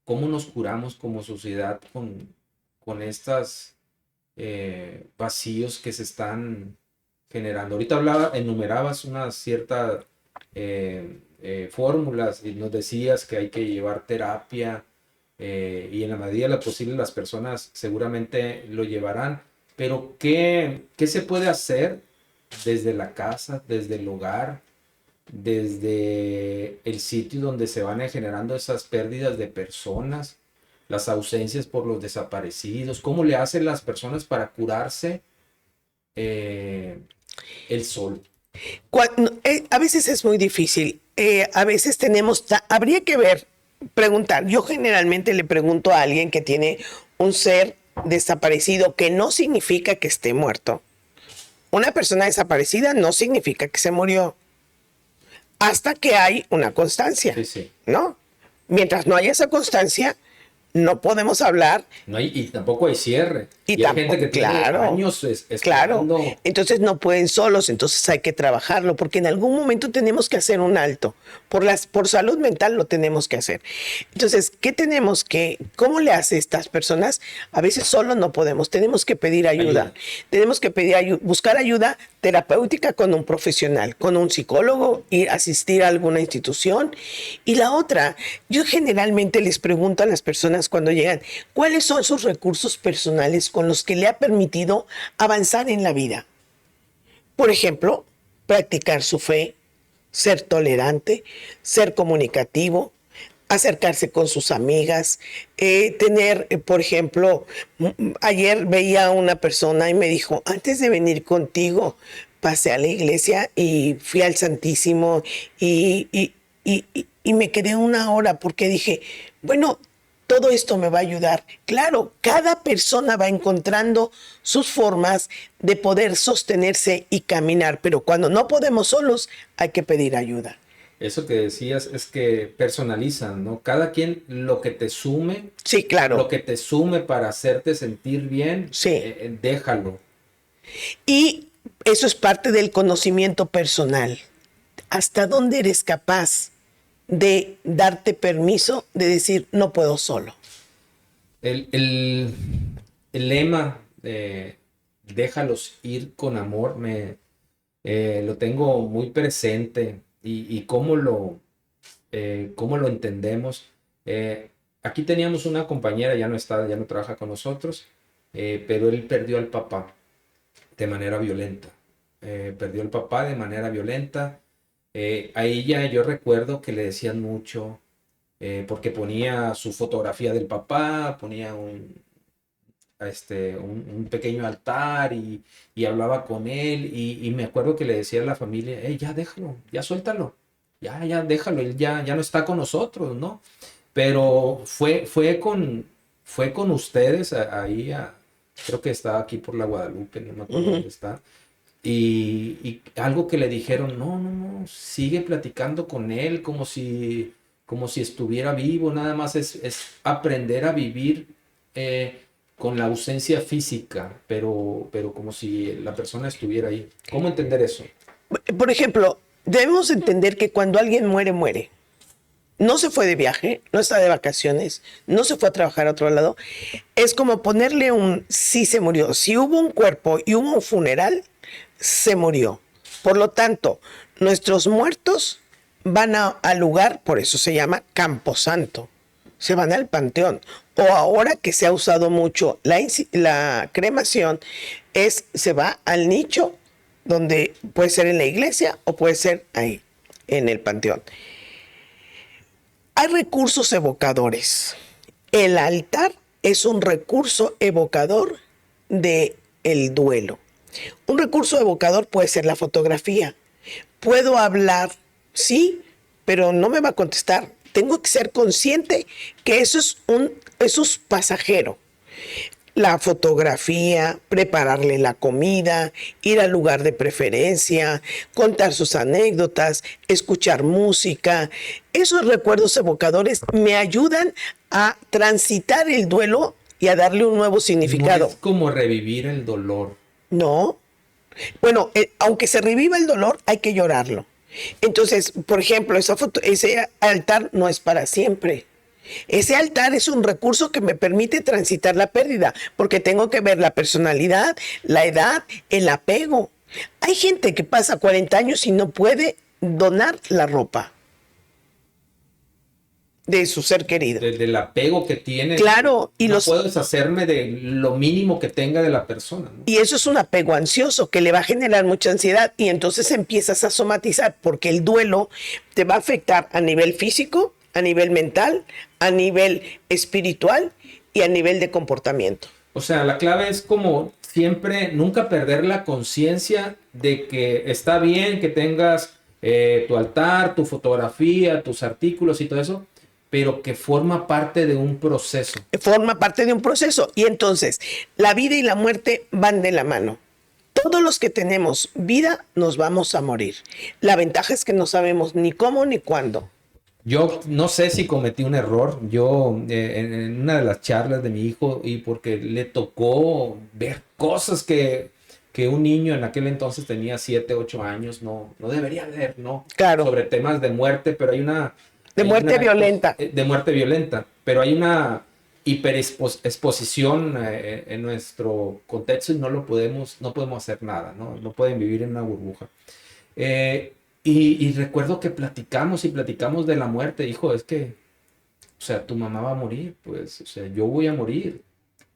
cómo nos curamos como sociedad con estas vacíos que se están generando? Ahorita enumerabas unas ciertas fórmulas y nos decías que hay que llevar terapia y en la medida de lo posible las personas seguramente lo llevarán, pero ¿qué se puede hacer desde la casa, desde el hogar, desde el sitio donde se van generando esas pérdidas de personas, las ausencias por los desaparecidos? ¿Cómo le hacen las personas para curarse el sol? A veces es muy difícil. A veces habría que preguntar. Yo generalmente le pregunto a alguien que tiene un ser desaparecido, que no significa que esté muerto. Una persona desaparecida no significa que se murió. Hasta que hay una constancia, Sí. ¿no? Mientras no haya esa constancia, no podemos hablar. Y tampoco hay cierre. Y hay gente que tiene años esperando. Claro, entonces no pueden solos, entonces hay que trabajarlo, porque en algún momento tenemos que hacer un alto. Por salud mental lo tenemos que hacer. Entonces, cómo le hace estas personas? A veces solo no podemos, tenemos que pedir ayuda. Tenemos que buscar ayuda terapéutica con un profesional, con un psicólogo, ir a asistir a alguna institución. Y la otra, yo generalmente les pregunto a las personas cuando llegan, ¿cuáles son sus recursos personales con los que le ha permitido avanzar en la vida? Por ejemplo, practicar su fe, ser tolerante, ser comunicativo, acercarse con sus amigas, por ejemplo, ayer veía a una persona y me dijo, antes de venir contigo, pasé a la iglesia y fui al Santísimo y me quedé 1 hora porque dije, bueno, todo esto me va a ayudar. Claro, cada persona va encontrando sus formas de poder sostenerse y caminar, pero cuando no podemos solos, hay que pedir ayuda. Eso que decías es que personalizan, ¿no? Cada quien lo que te sume. Sí, claro. Lo que te sume para hacerte sentir bien, sí. Déjalo. Y eso es parte del conocimiento personal. ¿Hasta dónde eres capaz de darte permiso de decir no puedo solo? El lema de déjalos ir con amor lo tengo muy presente y cómo lo entendemos. Aquí teníamos una compañera, ya no trabaja con nosotros, pero él perdió al papá de manera violenta. A ella yo recuerdo que le decían mucho, porque ponía su fotografía del papá, ponía un pequeño altar y hablaba con él y me acuerdo que le decía a la familia, ya déjalo, ya suéltalo, ya déjalo, él ya no está con nosotros, ¿no? Pero fue con ustedes ahí, creo que está aquí por la Guadalupe, no me acuerdo dónde está. Y algo que le dijeron, no, sigue platicando con él como si estuviera vivo, nada más es aprender a vivir con la ausencia física, pero como si la persona estuviera ahí. ¿Cómo entender eso? Por ejemplo, debemos entender que cuando alguien muere, muere. No se fue de viaje, no está de vacaciones, no se fue a trabajar a otro lado. Es como ponerle sí se murió. Si hubo un cuerpo y hubo un funeral, se murió. Por lo tanto, nuestros muertos van al lugar, por eso se llama Camposanto. Se van al panteón. O ahora que se ha usado mucho la cremación, se va al nicho, donde puede ser en la iglesia o puede ser ahí, en el panteón. Hay recursos evocadores. El altar es un recurso evocador del duelo. Un recurso evocador puede ser la fotografía. Puedo hablar, sí, pero no me va a contestar. Tengo que ser consciente que eso es pasajero. La fotografía, prepararle la comida, ir al lugar de preferencia, contar sus anécdotas, escuchar música. Esos recuerdos evocadores me ayudan a transitar el duelo y a darle un nuevo No significado. es como revivir el dolor. No. Bueno, aunque se reviva el dolor, hay que llorarlo. Entonces, por ejemplo, ese altar no es para siempre. Ese altar es un recurso que me permite transitar la pérdida, porque tengo que ver la personalidad, la edad, el apego. Hay gente que pasa 40 años y no puede donar la ropa de su ser querido. Del apego que tiene. Claro, y no puedo deshacerme de lo mínimo que tenga de la persona, ¿no? Y eso es un apego ansioso que le va a generar mucha ansiedad y entonces empiezas a somatizar porque el duelo te va a afectar a nivel físico, a nivel mental, a nivel espiritual y a nivel de comportamiento. O sea, la clave es como siempre, nunca perder la conciencia de que está bien que tengas tu altar, tu fotografía, tus artículos y todo eso, pero que forma parte de un proceso. Forma parte de un proceso. Y entonces, la vida y la muerte van de la mano. Todos los que tenemos vida nos vamos a morir. La ventaja es que no sabemos ni cómo ni cuándo. Yo no sé si cometí un error. Yo en una de las charlas de mi hijo, y porque le tocó ver cosas que un niño en aquel entonces tenía 7, 8 años, no debería ver, ¿no? Claro. Sobre temas de muerte, pero hay una... De muerte violenta. De muerte violenta, pero hay una hiperexposición en nuestro contexto y no podemos hacer nada, ¿no? No pueden vivir en una burbuja. Y recuerdo que platicamos de la muerte. Hijo, es que, o sea, tu mamá va a morir, pues, o sea, yo voy a morir,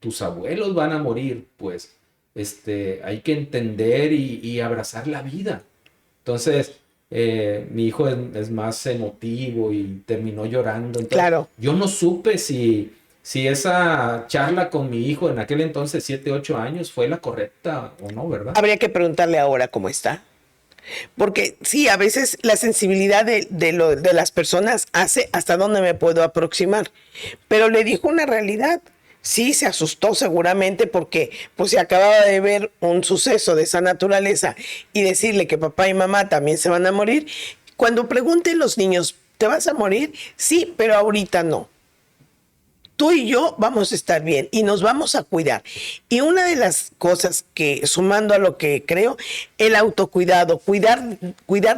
tus abuelos van a morir, pues, hay que entender y abrazar la vida. Entonces, mi hijo es más emotivo y terminó llorando. Entonces, claro. Yo no supe si esa charla con mi hijo en aquel entonces, 7, 8 años, fue la correcta o no, ¿verdad? Habría que preguntarle ahora cómo está. Porque sí, a veces la sensibilidad de las personas hace hasta dónde me puedo aproximar. Pero le dijo una realidad. Sí, se asustó seguramente porque pues se acababa de ver un suceso de esa naturaleza y decirle que papá y mamá también se van a morir. Cuando pregunten los niños, ¿te vas a morir? Sí, pero ahorita no. Tú y yo vamos a estar bien y nos vamos a cuidar. Y una de las cosas que, sumando a lo que creo, el autocuidado, cuidar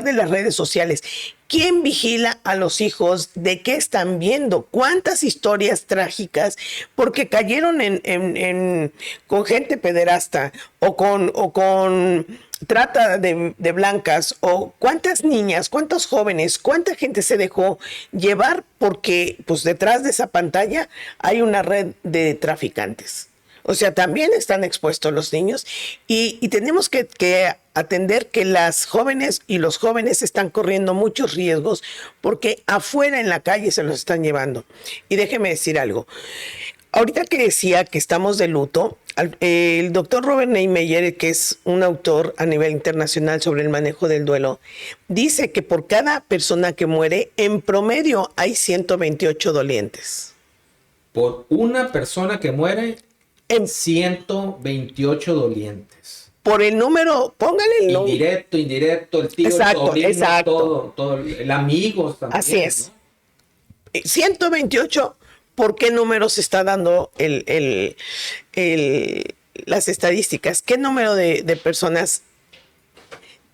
de las redes sociales. ¿Quién vigila a los hijos? ¿De qué están viendo? ¿Cuántas historias trágicas? Porque cayeron con gente pederasta o con trata de blancas, o cuántas niñas, cuántos jóvenes, cuánta gente se dejó llevar porque pues detrás de esa pantalla hay una red de traficantes. O sea, también están expuestos los niños y tenemos que atender que las jóvenes y los jóvenes están corriendo muchos riesgos porque afuera en la calle se los están llevando. Y déjeme decir algo. Ahorita que decía que estamos de luto, el doctor Robert Neymeyer, que es un autor a nivel internacional sobre el manejo del duelo, dice que por cada persona que muere, en promedio hay 128 dolientes. Por una persona que muere, 128 dolientes. Por el número, póngale el número. Indirecto, el tío, exacto, el sobrino, exacto. todo, el amigo también. Así es. ¿No? 128, ¿por qué número se está dando las estadísticas? ¿Qué número de personas?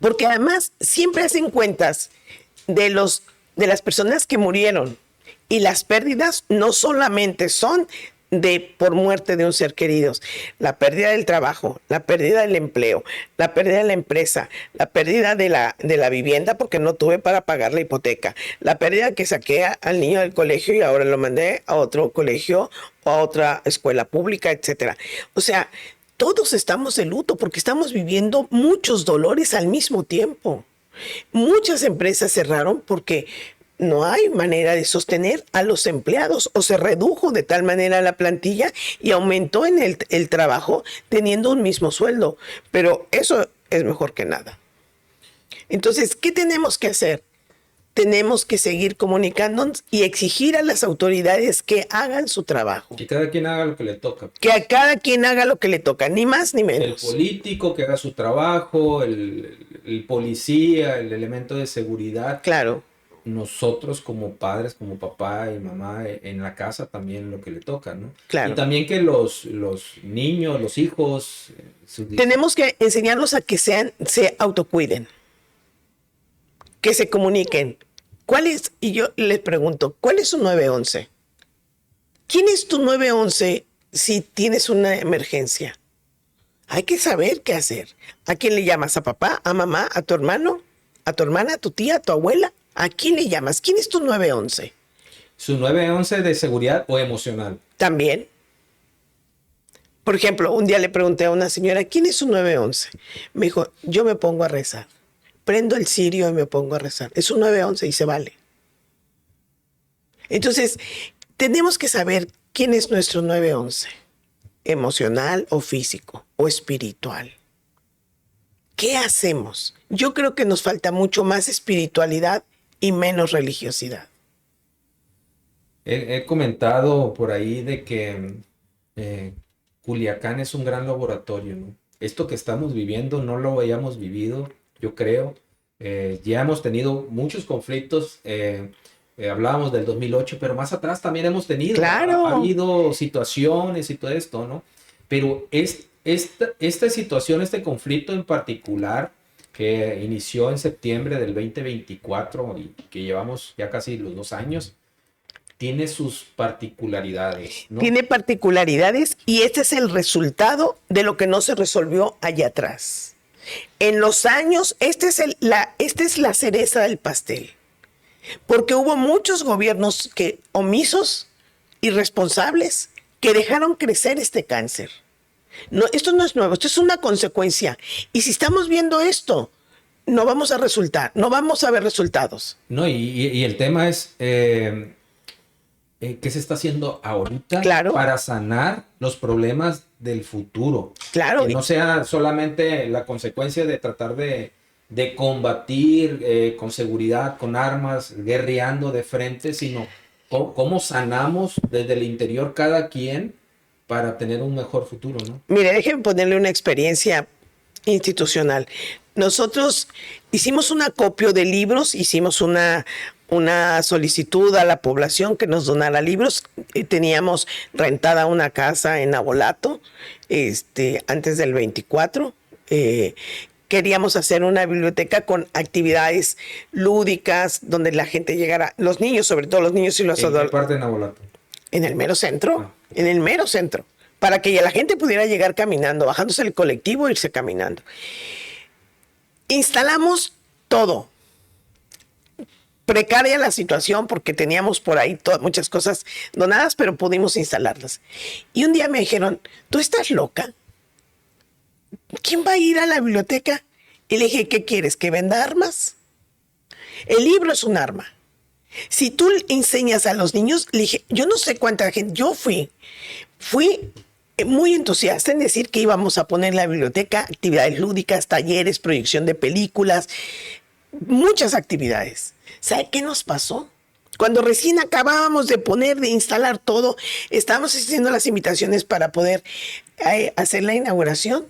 Porque además siempre hacen cuentas de las personas que murieron y las pérdidas no solamente son por muerte de un ser querido, la pérdida del trabajo, la pérdida del empleo, la pérdida de la empresa, la pérdida de la vivienda porque no tuve para pagar la hipoteca, la pérdida que saqué al niño del colegio y ahora lo mandé a otro colegio o a otra escuela pública, etcétera. O sea, todos estamos de luto porque estamos viviendo muchos dolores al mismo tiempo. Muchas empresas cerraron porque no hay manera de sostener a los empleados o se redujo de tal manera la plantilla y aumentó en el trabajo teniendo un mismo sueldo. Pero eso es mejor que nada. Entonces, ¿qué tenemos que hacer? tenemos que seguir comunicándonos y exigir a las autoridades que hagan su trabajo. Que cada quien haga lo que le toca. Que a cada quien haga lo que le toca, ni más ni El menos. político que haga su trabajo, el policía, el elemento de seguridad. Claro. Nosotros como padres, como papá y mamá en la casa también lo que le toca, ¿no? Claro. Y también que los niños, los hijos... Tenemos que enseñarlos a que se autocuiden, que se comuniquen. Y yo les pregunto, ¿cuál es su 911? ¿Quién es tu 911 si tienes una emergencia? Hay que saber qué hacer. ¿A quién le llamas? ¿A papá? ¿A mamá? ¿A tu hermano? ¿A tu hermana? ¿A tu tía? ¿A tu abuela? ¿A quién le llamas? ¿Quién es tu 911? ¿Su 911 de seguridad o emocional? También. Por ejemplo, un día le pregunté a una señora, ¿quién es su 911? Me dijo, yo me pongo a rezar. Prendo el cirio y me pongo a rezar. Es un 911 y se vale. Entonces, tenemos que saber quién es nuestro 911. Emocional o físico o espiritual. ¿Qué hacemos? Yo creo que nos falta mucho más espiritualidad y menos religiosidad. He comentado por ahí de que Culiacán es un gran laboratorio, ¿no? Esto que estamos viviendo no lo hayamos vivido, yo creo. Ya hemos tenido muchos conflictos. Hablábamos del 2008, pero más atrás también hemos tenido. Claro. Ha habido situaciones y todo esto, ¿no? Pero esta situación, este conflicto en particular, que inició en septiembre del 2024 y que llevamos ya casi los 2 años, tiene sus particularidades, ¿no? Tiene particularidades y este es el resultado de lo que no se resolvió allá atrás. En los años, esta es la cereza del pastel. Porque hubo muchos gobiernos omisos, irresponsables, que dejaron crecer este cáncer. No, esto no es nuevo, esto es una consecuencia. Y si estamos viendo esto, no vamos a ver resultados. No, y el tema es qué se está haciendo ahorita, claro, para sanar los problemas del futuro. Claro. Que no sea solamente la consecuencia de tratar de combatir con seguridad, con armas, guerreando de frente, sino cómo sanamos desde el interior cada quien para tener un mejor futuro, ¿no? Mire, déjenme ponerle una experiencia institucional. Nosotros hicimos un acopio de libros, hicimos una solicitud a la población que nos donara libros. Teníamos rentada una casa en Abolato, antes del 24. Queríamos hacer una biblioteca con actividades lúdicas, donde la gente llegara, los niños, sobre todo los niños y los adultos. ¿En qué parte de Abolato? En el mero centro, en el mero centro, para que la gente pudiera llegar caminando, bajándose el colectivo e irse caminando. Instalamos todo. Precaria la situación porque teníamos por ahí muchas cosas donadas, pero pudimos instalarlas. Y un día me dijeron, ¿tú estás loca? ¿Quién va a ir a la biblioteca? Y le dije, ¿qué quieres? ¿Que venda armas? El libro es un arma. Si tú enseñas a los niños, le dije, yo no sé cuánta gente, yo fui muy entusiasta en decir que íbamos a poner en la biblioteca actividades lúdicas, talleres, proyección de películas, muchas actividades. ¿Sabe qué nos pasó? Cuando recién acabábamos de instalar todo, estábamos haciendo las invitaciones para poder hacer la inauguración.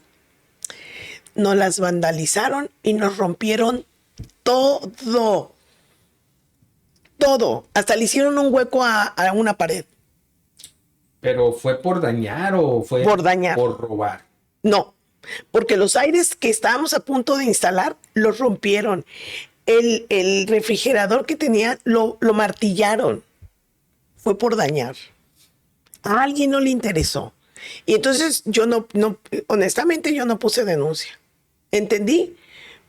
Nos las vandalizaron y nos rompieron todo. Todo. Hasta le hicieron un hueco a una pared. ¿Pero fue por dañar o fue por dañar? Por robar. No, porque los aires que estábamos a punto de instalar los rompieron. El refrigerador que tenía lo martillaron. Fue por dañar. A alguien no le interesó. Y entonces yo honestamente yo no puse denuncia. Entendí,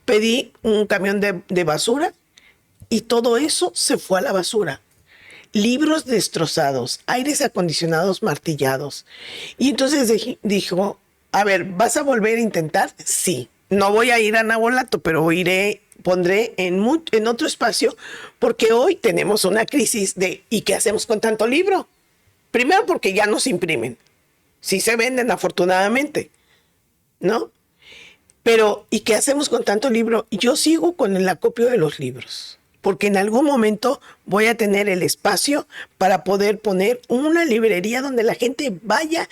pedí un camión de basura y todo eso se fue a la basura. Libros destrozados, aires acondicionados martillados. Y entonces dijo, a ver, ¿vas a volver a intentar? Sí. No voy a ir a Nabolato, pero pondré en otro espacio, porque hoy tenemos una crisis ¿y qué hacemos con tanto libro? Primero porque ya no se imprimen. Sí se venden, afortunadamente, ¿no? Pero, ¿y qué hacemos con tanto libro? Yo sigo con el acopio de los libros. porque en algún momento voy a tener el espacio para poder poner una librería donde la gente vaya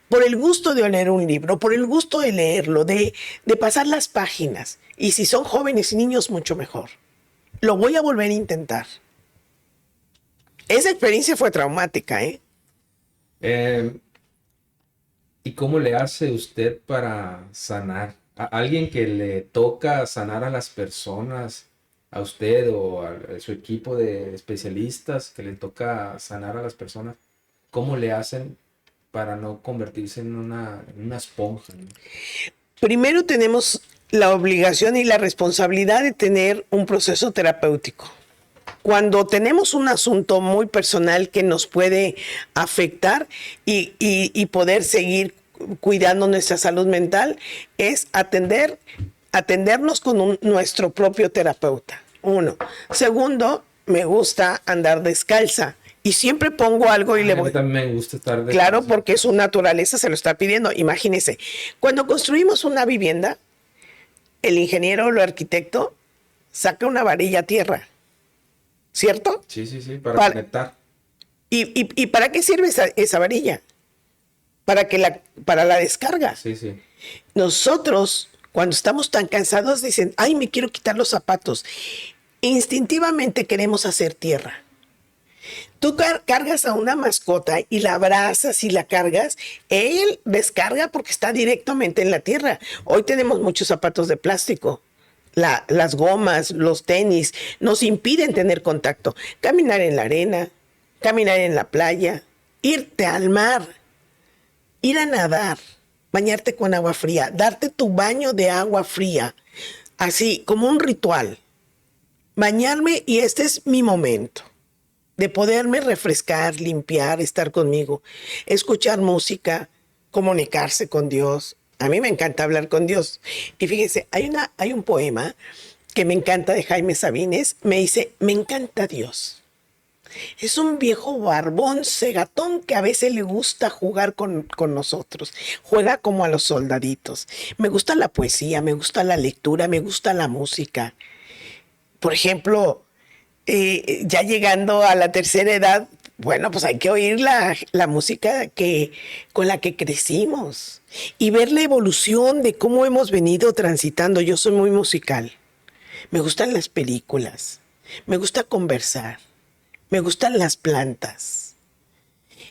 por el gusto de leer un libro, por el gusto de leerlo, de pasar las páginas. Y si son jóvenes y niños, mucho mejor. Lo voy a volver a intentar. Esa experiencia fue traumática, ¿eh? ¿Y cómo le hace usted para sanar? A alguien que le toca sanar a las personas, a usted o a su equipo de especialistas que le toca sanar a las personas, ¿cómo le hacen para no convertirse en una esponja, ¿no? Primero tenemos la obligación y la responsabilidad de tener un proceso terapéutico. Cuando tenemos un asunto muy personal que nos puede afectar y poder seguir cuidando nuestra salud mental, es atendernos con nuestro propio terapeuta. Uno. Segundo, me gusta andar descalza. Y siempre pongo algo y le voy. A mí también me gusta estar descalzo. Claro, porque su naturaleza se lo está pidiendo. Imagínese, cuando construimos una vivienda, el ingeniero o el arquitecto saca una varilla a tierra. ¿Cierto? Sí, para conectar. ¿Y para qué sirve esa varilla? Para la descarga. Sí. Nosotros, cuando estamos tan cansados, dicen, ay, me quiero quitar los zapatos. Instintivamente queremos hacer tierra. Tú cargas a una mascota y la abrazas y la cargas, él descarga porque está directamente en la tierra. Hoy tenemos muchos zapatos de plástico. Las gomas, los tenis, nos impiden tener contacto. Caminar en la arena, caminar en la playa, irte al mar, ir a nadar, bañarte con agua fría, darte tu baño de agua fría, así como un ritual. Bañarme y este es mi momento de poderme refrescar, limpiar, estar conmigo, escuchar música, comunicarse con Dios. A mí me encanta hablar con Dios. Y fíjense, hay un poema que me encanta de Jaime Sabines. Me dice, me encanta Dios. Es un viejo barbón, cegatón, que a veces le gusta jugar con nosotros. Juega como a los soldaditos. Me gusta la poesía, me gusta la lectura, me gusta la música. Por ejemplo, ya llegando a la tercera edad, bueno, pues hay que oír la música con la que crecimos y ver la evolución de cómo hemos venido transitando. Yo soy muy musical. Me gustan las películas, me gusta conversar, me gustan las plantas.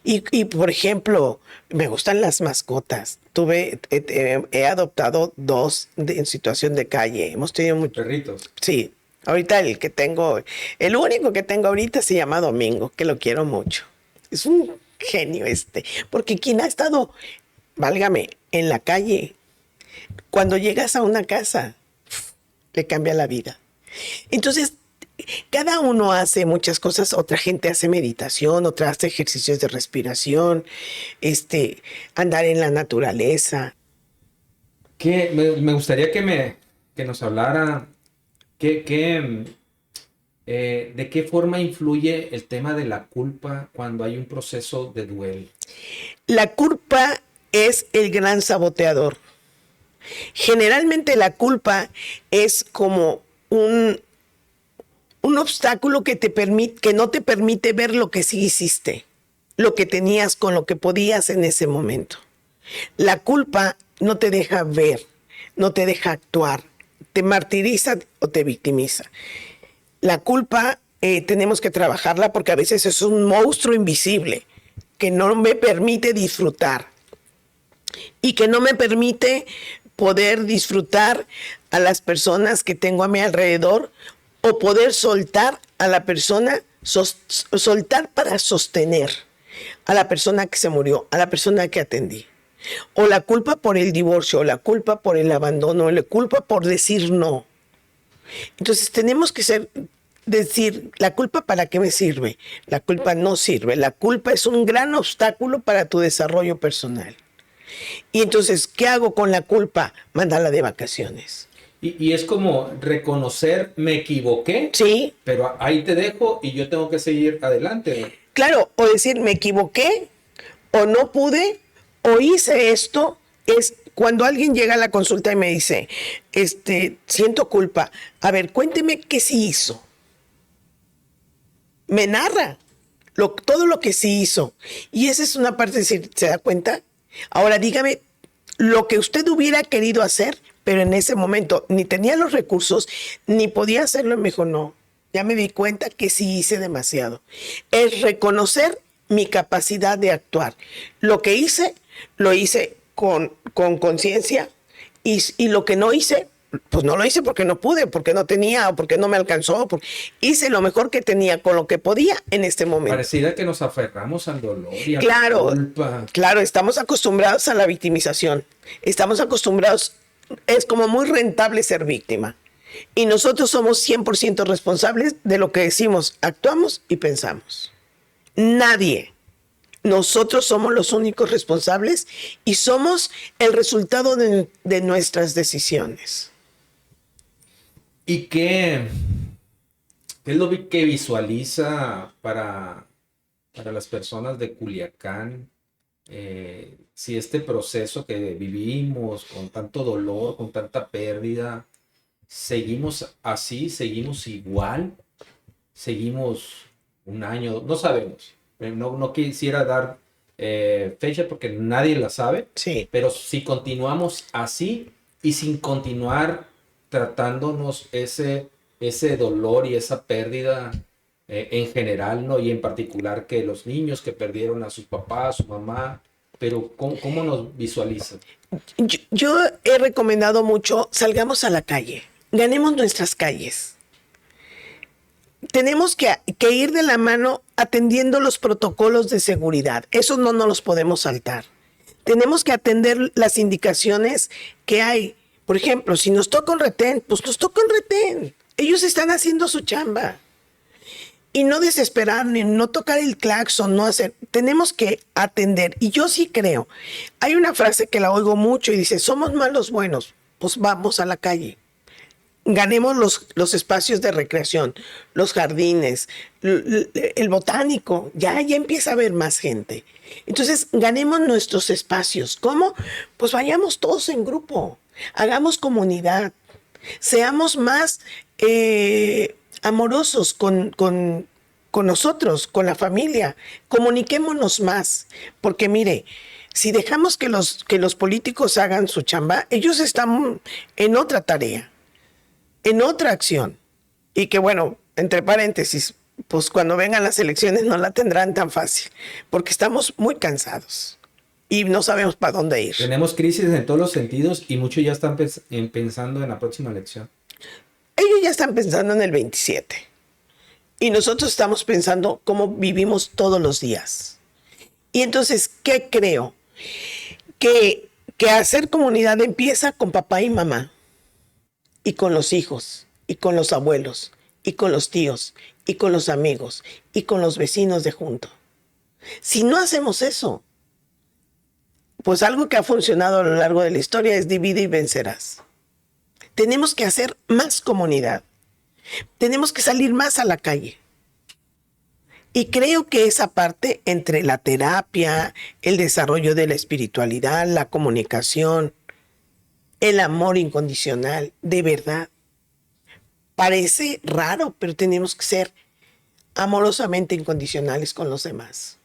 Y por ejemplo, me gustan las mascotas. He adoptado 2 en situación de calle. Hemos tenido muchos perritos. Sí. Ahorita el único que tengo ahorita se llama Domingo, que lo quiero mucho. Es un genio porque quien ha estado, válgame, en la calle, cuando llegas a una casa, le cambia la vida. Entonces, cada uno hace muchas cosas, otra gente hace meditación, otra hace ejercicios de respiración, andar en la naturaleza. Me gustaría que nos hablara de qué forma influye el tema de la culpa cuando hay un proceso de duelo. La culpa es el gran saboteador. Generalmente la culpa es como un obstáculo que no te permite ver lo que sí hiciste, lo que tenías con lo que podías en ese momento. La culpa no te deja ver, no te deja actuar, te martiriza o te victimiza. La culpa tenemos que trabajarla porque a veces es un monstruo invisible que no me permite disfrutar y que no me permite poder disfrutar a las personas que tengo a mi alrededor o poder soltar a la persona, soltar para sostener a la persona que se murió, a la persona que atendí. O la culpa por el divorcio, o la culpa por el abandono, o la culpa por decir no. Entonces tenemos que decir, ¿la culpa para qué me sirve? La culpa no sirve. La culpa es un gran obstáculo para tu desarrollo personal. Y entonces, ¿qué hago con la culpa? Mandarla de vacaciones. Y es como reconocer, me equivoqué, sí, pero ahí te dejo y yo tengo que seguir adelante. Claro, o decir, me equivoqué, o no pude, o hice esto. Es cuando alguien llega a la consulta y me dice, siento culpa. A ver, cuénteme qué sí hizo. me narra todo lo que sí hizo. Y esa es una parte de decir, ¿se da cuenta? Ahora dígame lo que usted hubiera querido hacer, pero en ese momento ni tenía los recursos, ni podía hacerlo. Y me dijo, no, ya me di cuenta que sí hice demasiado. Es reconocer mi capacidad de actuar. Lo que hice, lo hice con conciencia, y lo que no hice, pues no lo hice porque no pude, porque no tenía, o porque no me alcanzó. Hice lo mejor que tenía con lo que podía en este momento. Pareciera que nos aferramos al dolor y a la culpa. Claro, estamos acostumbrados a la victimización. Estamos acostumbrados, es como muy rentable ser víctima. Y nosotros somos 100% responsables de lo que decimos, actuamos y pensamos. Nadie. Nosotros somos los únicos responsables y somos el resultado de nuestras decisiones. ¿Y qué es lo que visualiza para las personas de Culiacán? Si este proceso que vivimos con tanto dolor, con tanta pérdida, seguimos así, seguimos igual, seguimos un año, no sabemos. No quisiera dar fecha porque nadie la sabe, sí. Pero si continuamos así y sin continuar tratándonos ese dolor y esa pérdida en general, ¿no? Y en particular que los niños que perdieron a su papá, a su mamá, pero ¿cómo nos visualizan? Yo he recomendado mucho, salgamos a la calle, ganemos nuestras calles. Tenemos que ir de la mano atendiendo los protocolos de seguridad. Esos no nos los podemos saltar. Tenemos que atender las indicaciones que hay. Por ejemplo, si nos toca un retén, pues nos toca un retén. Ellos están haciendo su chamba. Y no desesperar, ni no tocar el claxon, no hacer. Tenemos que atender. Y yo sí creo. Hay una frase que la oigo mucho y dice, somos malos buenos. Pues vamos a la calle. Ganemos los espacios de recreación, los jardines, el botánico, ya empieza a haber más gente. Entonces, ganemos nuestros espacios. ¿Cómo? Pues vayamos todos en grupo, hagamos comunidad, seamos más amorosos con nosotros, con la familia, comuniquémonos más, porque mire, si dejamos que los políticos hagan su chamba, ellos están en otra tarea, en otra acción, y que bueno, entre paréntesis, pues cuando vengan las elecciones no la tendrán tan fácil, porque estamos muy cansados y no sabemos para dónde ir. Tenemos crisis en todos los sentidos y muchos ya están pensando en la próxima elección. Ellos ya están pensando en el 27 y nosotros estamos pensando cómo vivimos todos los días. Y entonces, ¿qué creo? Que hacer comunidad empieza con papá y mamá, y con los hijos, y con los abuelos, y con los tíos, y con los amigos, y con los vecinos de junto. Si no hacemos eso, pues algo que ha funcionado a lo largo de la historia es divide y vencerás. Tenemos que hacer más comunidad. Tenemos que salir más a la calle. Y creo que esa parte entre la terapia, el desarrollo de la espiritualidad, la comunicación, el amor incondicional, de verdad, parece raro, pero tenemos que ser amorosamente incondicionales con los demás.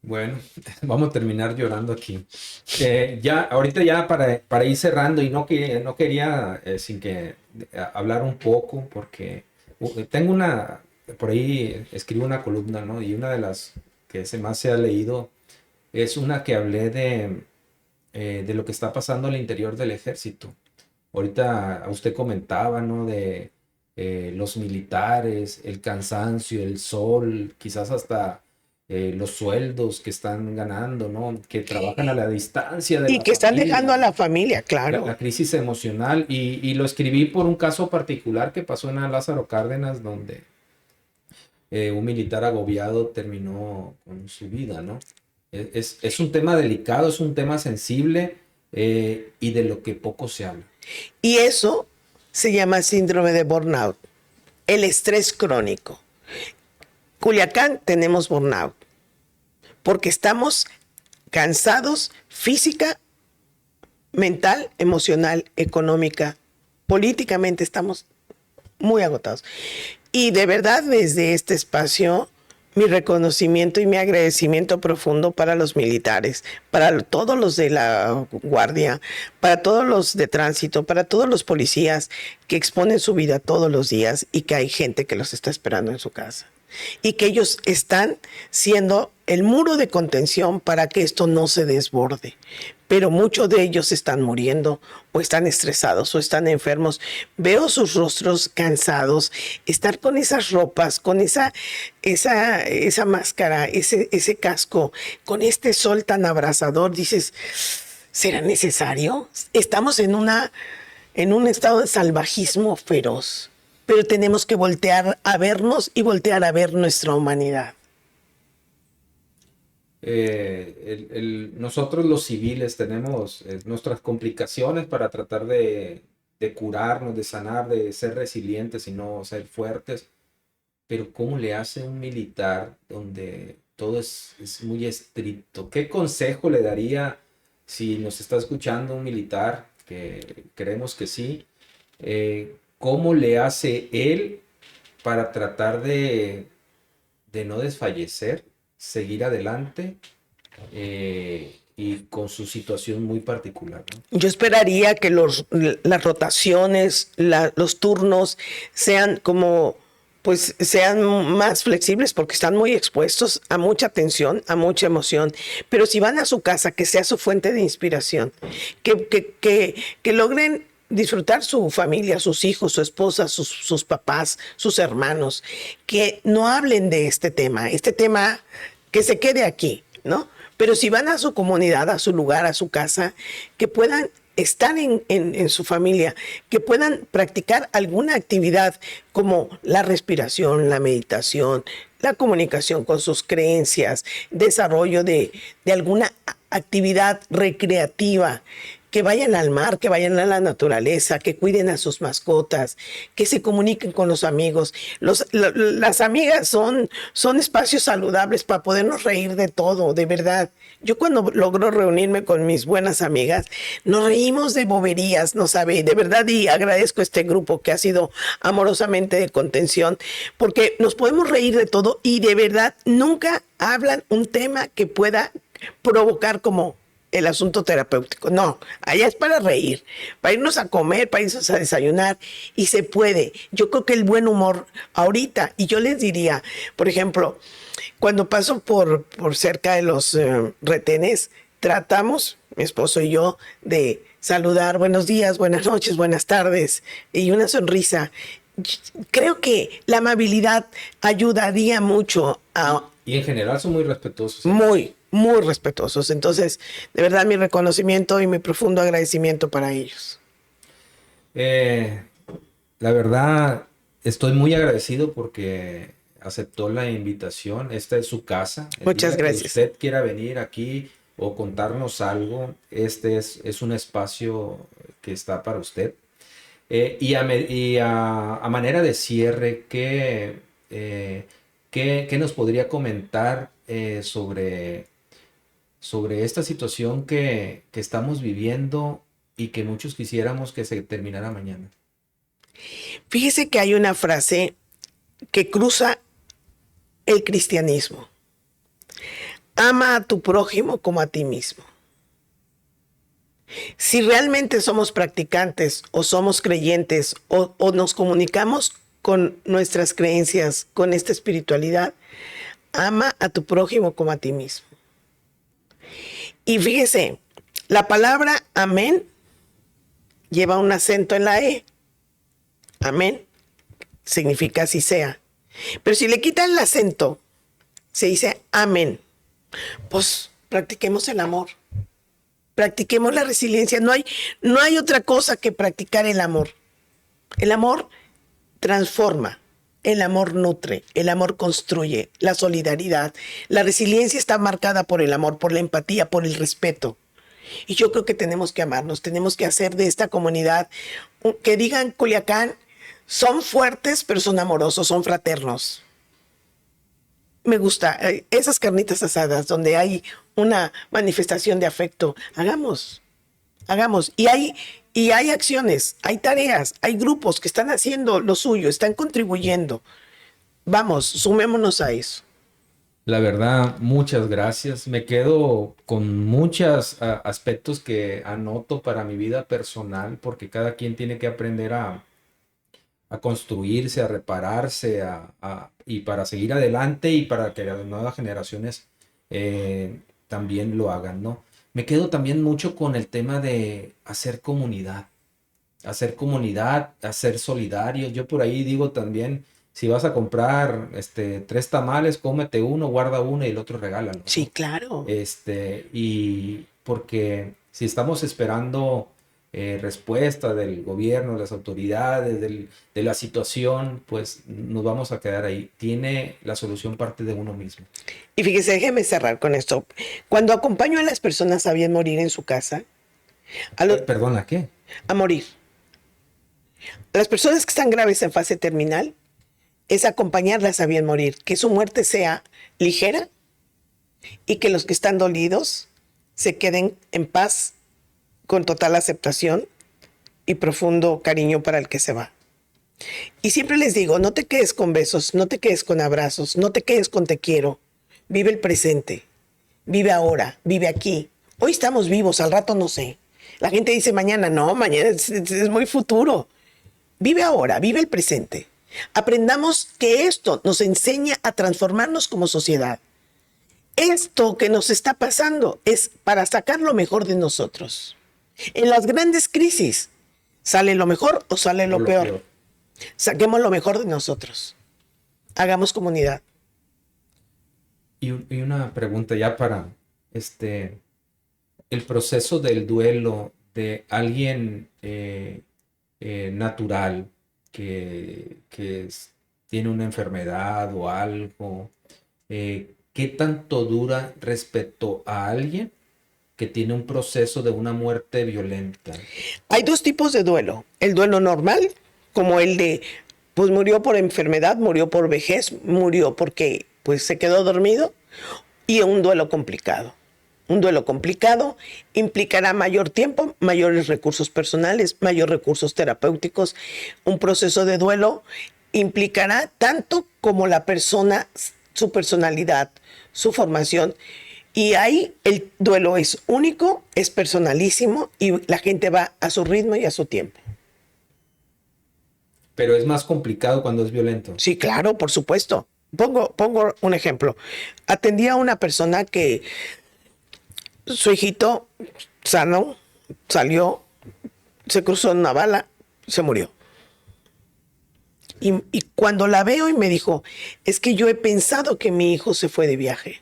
Bueno, vamos a terminar llorando aquí. Ahorita ya para ir cerrando, y no quería sin que hablar un poco, porque tengo por ahí escribo una columna, ¿no? Y una de las que más se ha leído es una que hablé de lo que está pasando al interior del ejército. Ahorita usted comentaba, ¿no? De los militares, el cansancio, el sol, quizás hasta los sueldos que están ganando, ¿no? Que trabajan a la distancia de y que están dejando a la familia, claro. La crisis emocional. Y lo escribí por un caso particular que pasó en Lázaro Cárdenas, donde un militar agobiado terminó con su vida, ¿no? Es un tema delicado, es un tema sensible y de lo que poco se habla. Y eso se llama síndrome de burnout, el estrés crónico. Culiacán tenemos burnout porque estamos cansados física, mental, emocional, económica, políticamente estamos muy agotados. Y de verdad, desde este espacio, mi reconocimiento y mi agradecimiento profundo para los militares, para todos los de la guardia, para todos los de tránsito, para todos los policías que exponen su vida todos los días y que hay gente que los está esperando en su casa. Y que ellos están siendo el muro de contención para que esto no se desborde. Pero muchos de ellos están muriendo o están estresados o están enfermos. Veo sus rostros cansados, estar con esas ropas, con esa máscara, ese casco, con este sol tan abrasador. Dices, ¿será necesario? Estamos en un estado de salvajismo feroz, pero tenemos que voltear a vernos y voltear a ver nuestra humanidad. Nosotros los civiles tenemos nuestras complicaciones para tratar de curarnos, de sanar, de ser resilientes y no ser fuertes, pero ¿cómo le hace un militar donde todo es muy estricto? ¿Qué consejo le daría si nos está escuchando un militar, que creemos que sí? ¿Cómo le hace él para tratar de no desfallecer, seguir adelante y con su situación muy particular, ¿no? Yo esperaría que las rotaciones, los turnos sean sean más flexibles porque están muy expuestos a mucha tensión, a mucha emoción. Pero si van a su casa, que sea su fuente de inspiración, que logren disfrutar su familia, sus hijos, su esposa, sus papás, sus hermanos, que no hablen de este tema que se quede aquí, ¿no? Pero si van a su comunidad, a su lugar, a su casa, que puedan estar en su familia, que puedan practicar alguna actividad como la respiración, la meditación, la comunicación con sus creencias, desarrollo de alguna actividad recreativa, que vayan al mar, que vayan a la naturaleza, que cuiden a sus mascotas, que se comuniquen con los amigos. Las amigas son espacios saludables para podernos reír de todo, de verdad. Yo cuando logro reunirme con mis buenas amigas, nos reímos de boberías, no sabe, de verdad, y agradezco a este grupo que ha sido amorosamente de contención, porque nos podemos reír de todo y de verdad nunca hablan un tema que pueda provocar como el asunto terapéutico. No, allá es para reír, para irnos a comer, para irnos a desayunar, y se puede. Yo creo que el buen humor ahorita, y yo les diría, por ejemplo, cuando paso por cerca de los retenes, tratamos, mi esposo y yo, de saludar, buenos días, buenas noches, buenas tardes, y una sonrisa. Creo que la amabilidad ayudaría mucho a... Y en general son muy respetuosos. Muy respetuosos. Entonces, de verdad, mi reconocimiento y mi profundo agradecimiento para ellos. La verdad, estoy muy agradecido porque aceptó la invitación. Esta es su casa. Muchas gracias. Si usted quiera venir aquí o contarnos algo, este es un espacio que está para usted. Y a manera de cierre, ¿qué nos podría comentar sobre esta situación que estamos viviendo y que muchos quisiéramos que se terminara mañana? Fíjese que hay una frase que cruza el cristianismo. Ama a tu prójimo como a ti mismo. Si realmente somos practicantes o somos creyentes o nos comunicamos con nuestras creencias, con esta espiritualidad, ama a tu prójimo como a ti mismo. Y fíjese, la palabra amén lleva un acento en la E. Amén significa así sea. Pero si le quitan el acento, se dice amén. Pues practiquemos el amor. Practiquemos la resiliencia. No hay otra cosa que practicar el amor. El amor transforma. El amor nutre, el amor construye, la solidaridad. La resiliencia está marcada por el amor, por la empatía, por el respeto. Y yo creo que tenemos que amarnos, tenemos que hacer de esta comunidad, que digan Culiacán, son fuertes, pero son amorosos, son fraternos. Me gusta esas carnitas asadas donde hay una manifestación de afecto. Hagamos hagamos. Y hay acciones, hay tareas, hay grupos que están haciendo lo suyo, están contribuyendo. Vamos, sumémonos a eso. La verdad, muchas gracias. Me quedo con muchos aspectos que anoto para mi vida personal, porque cada quien tiene que aprender a construirse, a repararse, y para seguir adelante y para que las nuevas generaciones también lo hagan, ¿no? Me quedo también mucho con el tema de hacer comunidad, hacer solidarios. Yo por ahí digo también, si vas a comprar 3 tamales, cómete uno, guarda uno y el otro regálalo, Sí, ¿no? claro. Y porque si estamos esperando respuesta del gobierno, las autoridades, de la situación, pues nos vamos a quedar ahí. Tiene la solución parte de uno mismo. Y fíjese, déjeme cerrar con esto. Cuando acompaño a las personas a bien morir en su casa, Perdona, ¿qué? a morir, las personas que están graves en fase terminal, es acompañarlas a bien morir, que su muerte sea ligera y que los que están dolidos se queden en paz, con total aceptación y profundo cariño para el que se va. Y siempre les digo, no te quedes con besos, no te quedes con abrazos, no te quedes con te quiero. Vive el presente, vive ahora, vive aquí. Hoy estamos vivos, al rato no sé. La gente dice mañana, no, mañana es muy futuro. Vive ahora, vive el presente. Aprendamos que esto nos enseña a transformarnos como sociedad. Esto que nos está pasando es para sacar lo mejor de nosotros. En las grandes crisis, ¿sale lo mejor o sale lo peor? Saquemos lo mejor de nosotros. Hagamos comunidad. Y una pregunta ya para el proceso del duelo de alguien natural que tiene una enfermedad o algo, ¿qué tanto dura respecto a alguien que tiene un proceso de una muerte violenta? Hay dos tipos de duelo. El duelo normal, como el de, pues murió por enfermedad, murió por vejez, murió porque pues se quedó dormido, y un duelo complicado. Un duelo complicado implicará mayor tiempo, mayores recursos personales, mayores recursos terapéuticos. Un proceso de duelo implicará tanto como la persona, su personalidad, su formación. Y ahí el duelo es único, es personalísimo y la gente va a su ritmo y a su tiempo. Pero es más complicado cuando es violento. Sí, claro, por supuesto. Pongo un ejemplo. Atendí a una persona que su hijito sano salió, se cruzó en una bala, se murió. Y cuando la veo y me dijo, es que yo he pensado que mi hijo se fue de viaje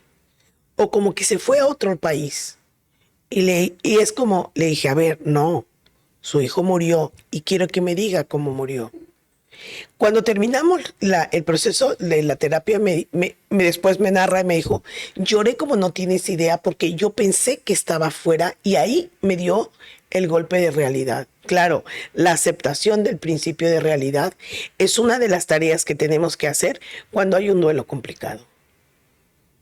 o como que se fue a otro país. Y es como, le dije, a ver, no, su hijo murió y quiero que me diga cómo murió. Cuando terminamos el proceso de la terapia, después me narra y me dijo, lloré como no tienes idea porque yo pensé que estaba fuera y ahí me dio el golpe de realidad. Claro, la aceptación del principio de realidad es una de las tareas que tenemos que hacer cuando hay un duelo complicado.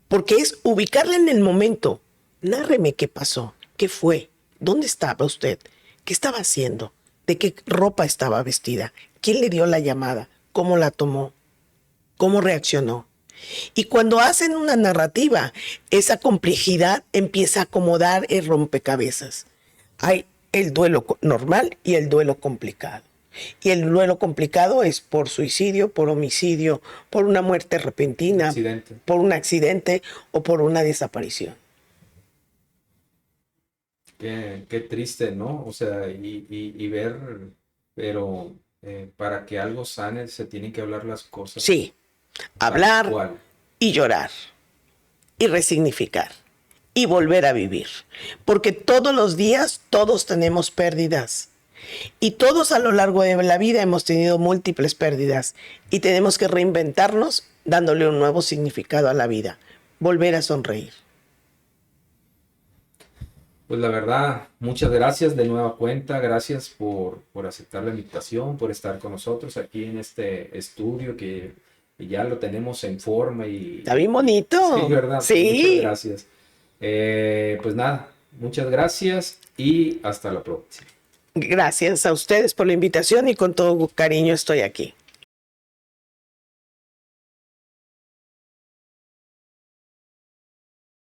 Porque es ubicarla en el momento. Nárreme qué pasó, qué fue, dónde estaba usted, qué estaba haciendo, de qué ropa estaba vestida, quién le dio la llamada, cómo la tomó, cómo reaccionó. Y cuando hacen una narrativa, esa complejidad empieza a acomodar el rompecabezas. Hay el duelo normal y el duelo complicado. Y el duelo complicado es por suicidio, por homicidio, por una muerte repentina, por un accidente o por una desaparición. Qué triste, ¿no? O sea, y ver, pero para que algo sane se tienen que hablar las cosas. Sí, hablar y llorar y resignificar y volver a vivir. Porque todos los días todos tenemos pérdidas. Y todos a lo largo de la vida hemos tenido múltiples pérdidas y tenemos que reinventarnos dándole un nuevo significado a la vida, volver a sonreír. Pues la verdad, muchas gracias de nueva cuenta, gracias por aceptar la invitación, por estar con nosotros aquí en este estudio que ya lo tenemos en forma y... Está bien bonito. Sí, ¿verdad? Sí. Muchas gracias. Pues nada, Muchas gracias y hasta la próxima. Gracias a ustedes por la invitación y con todo cariño estoy aquí.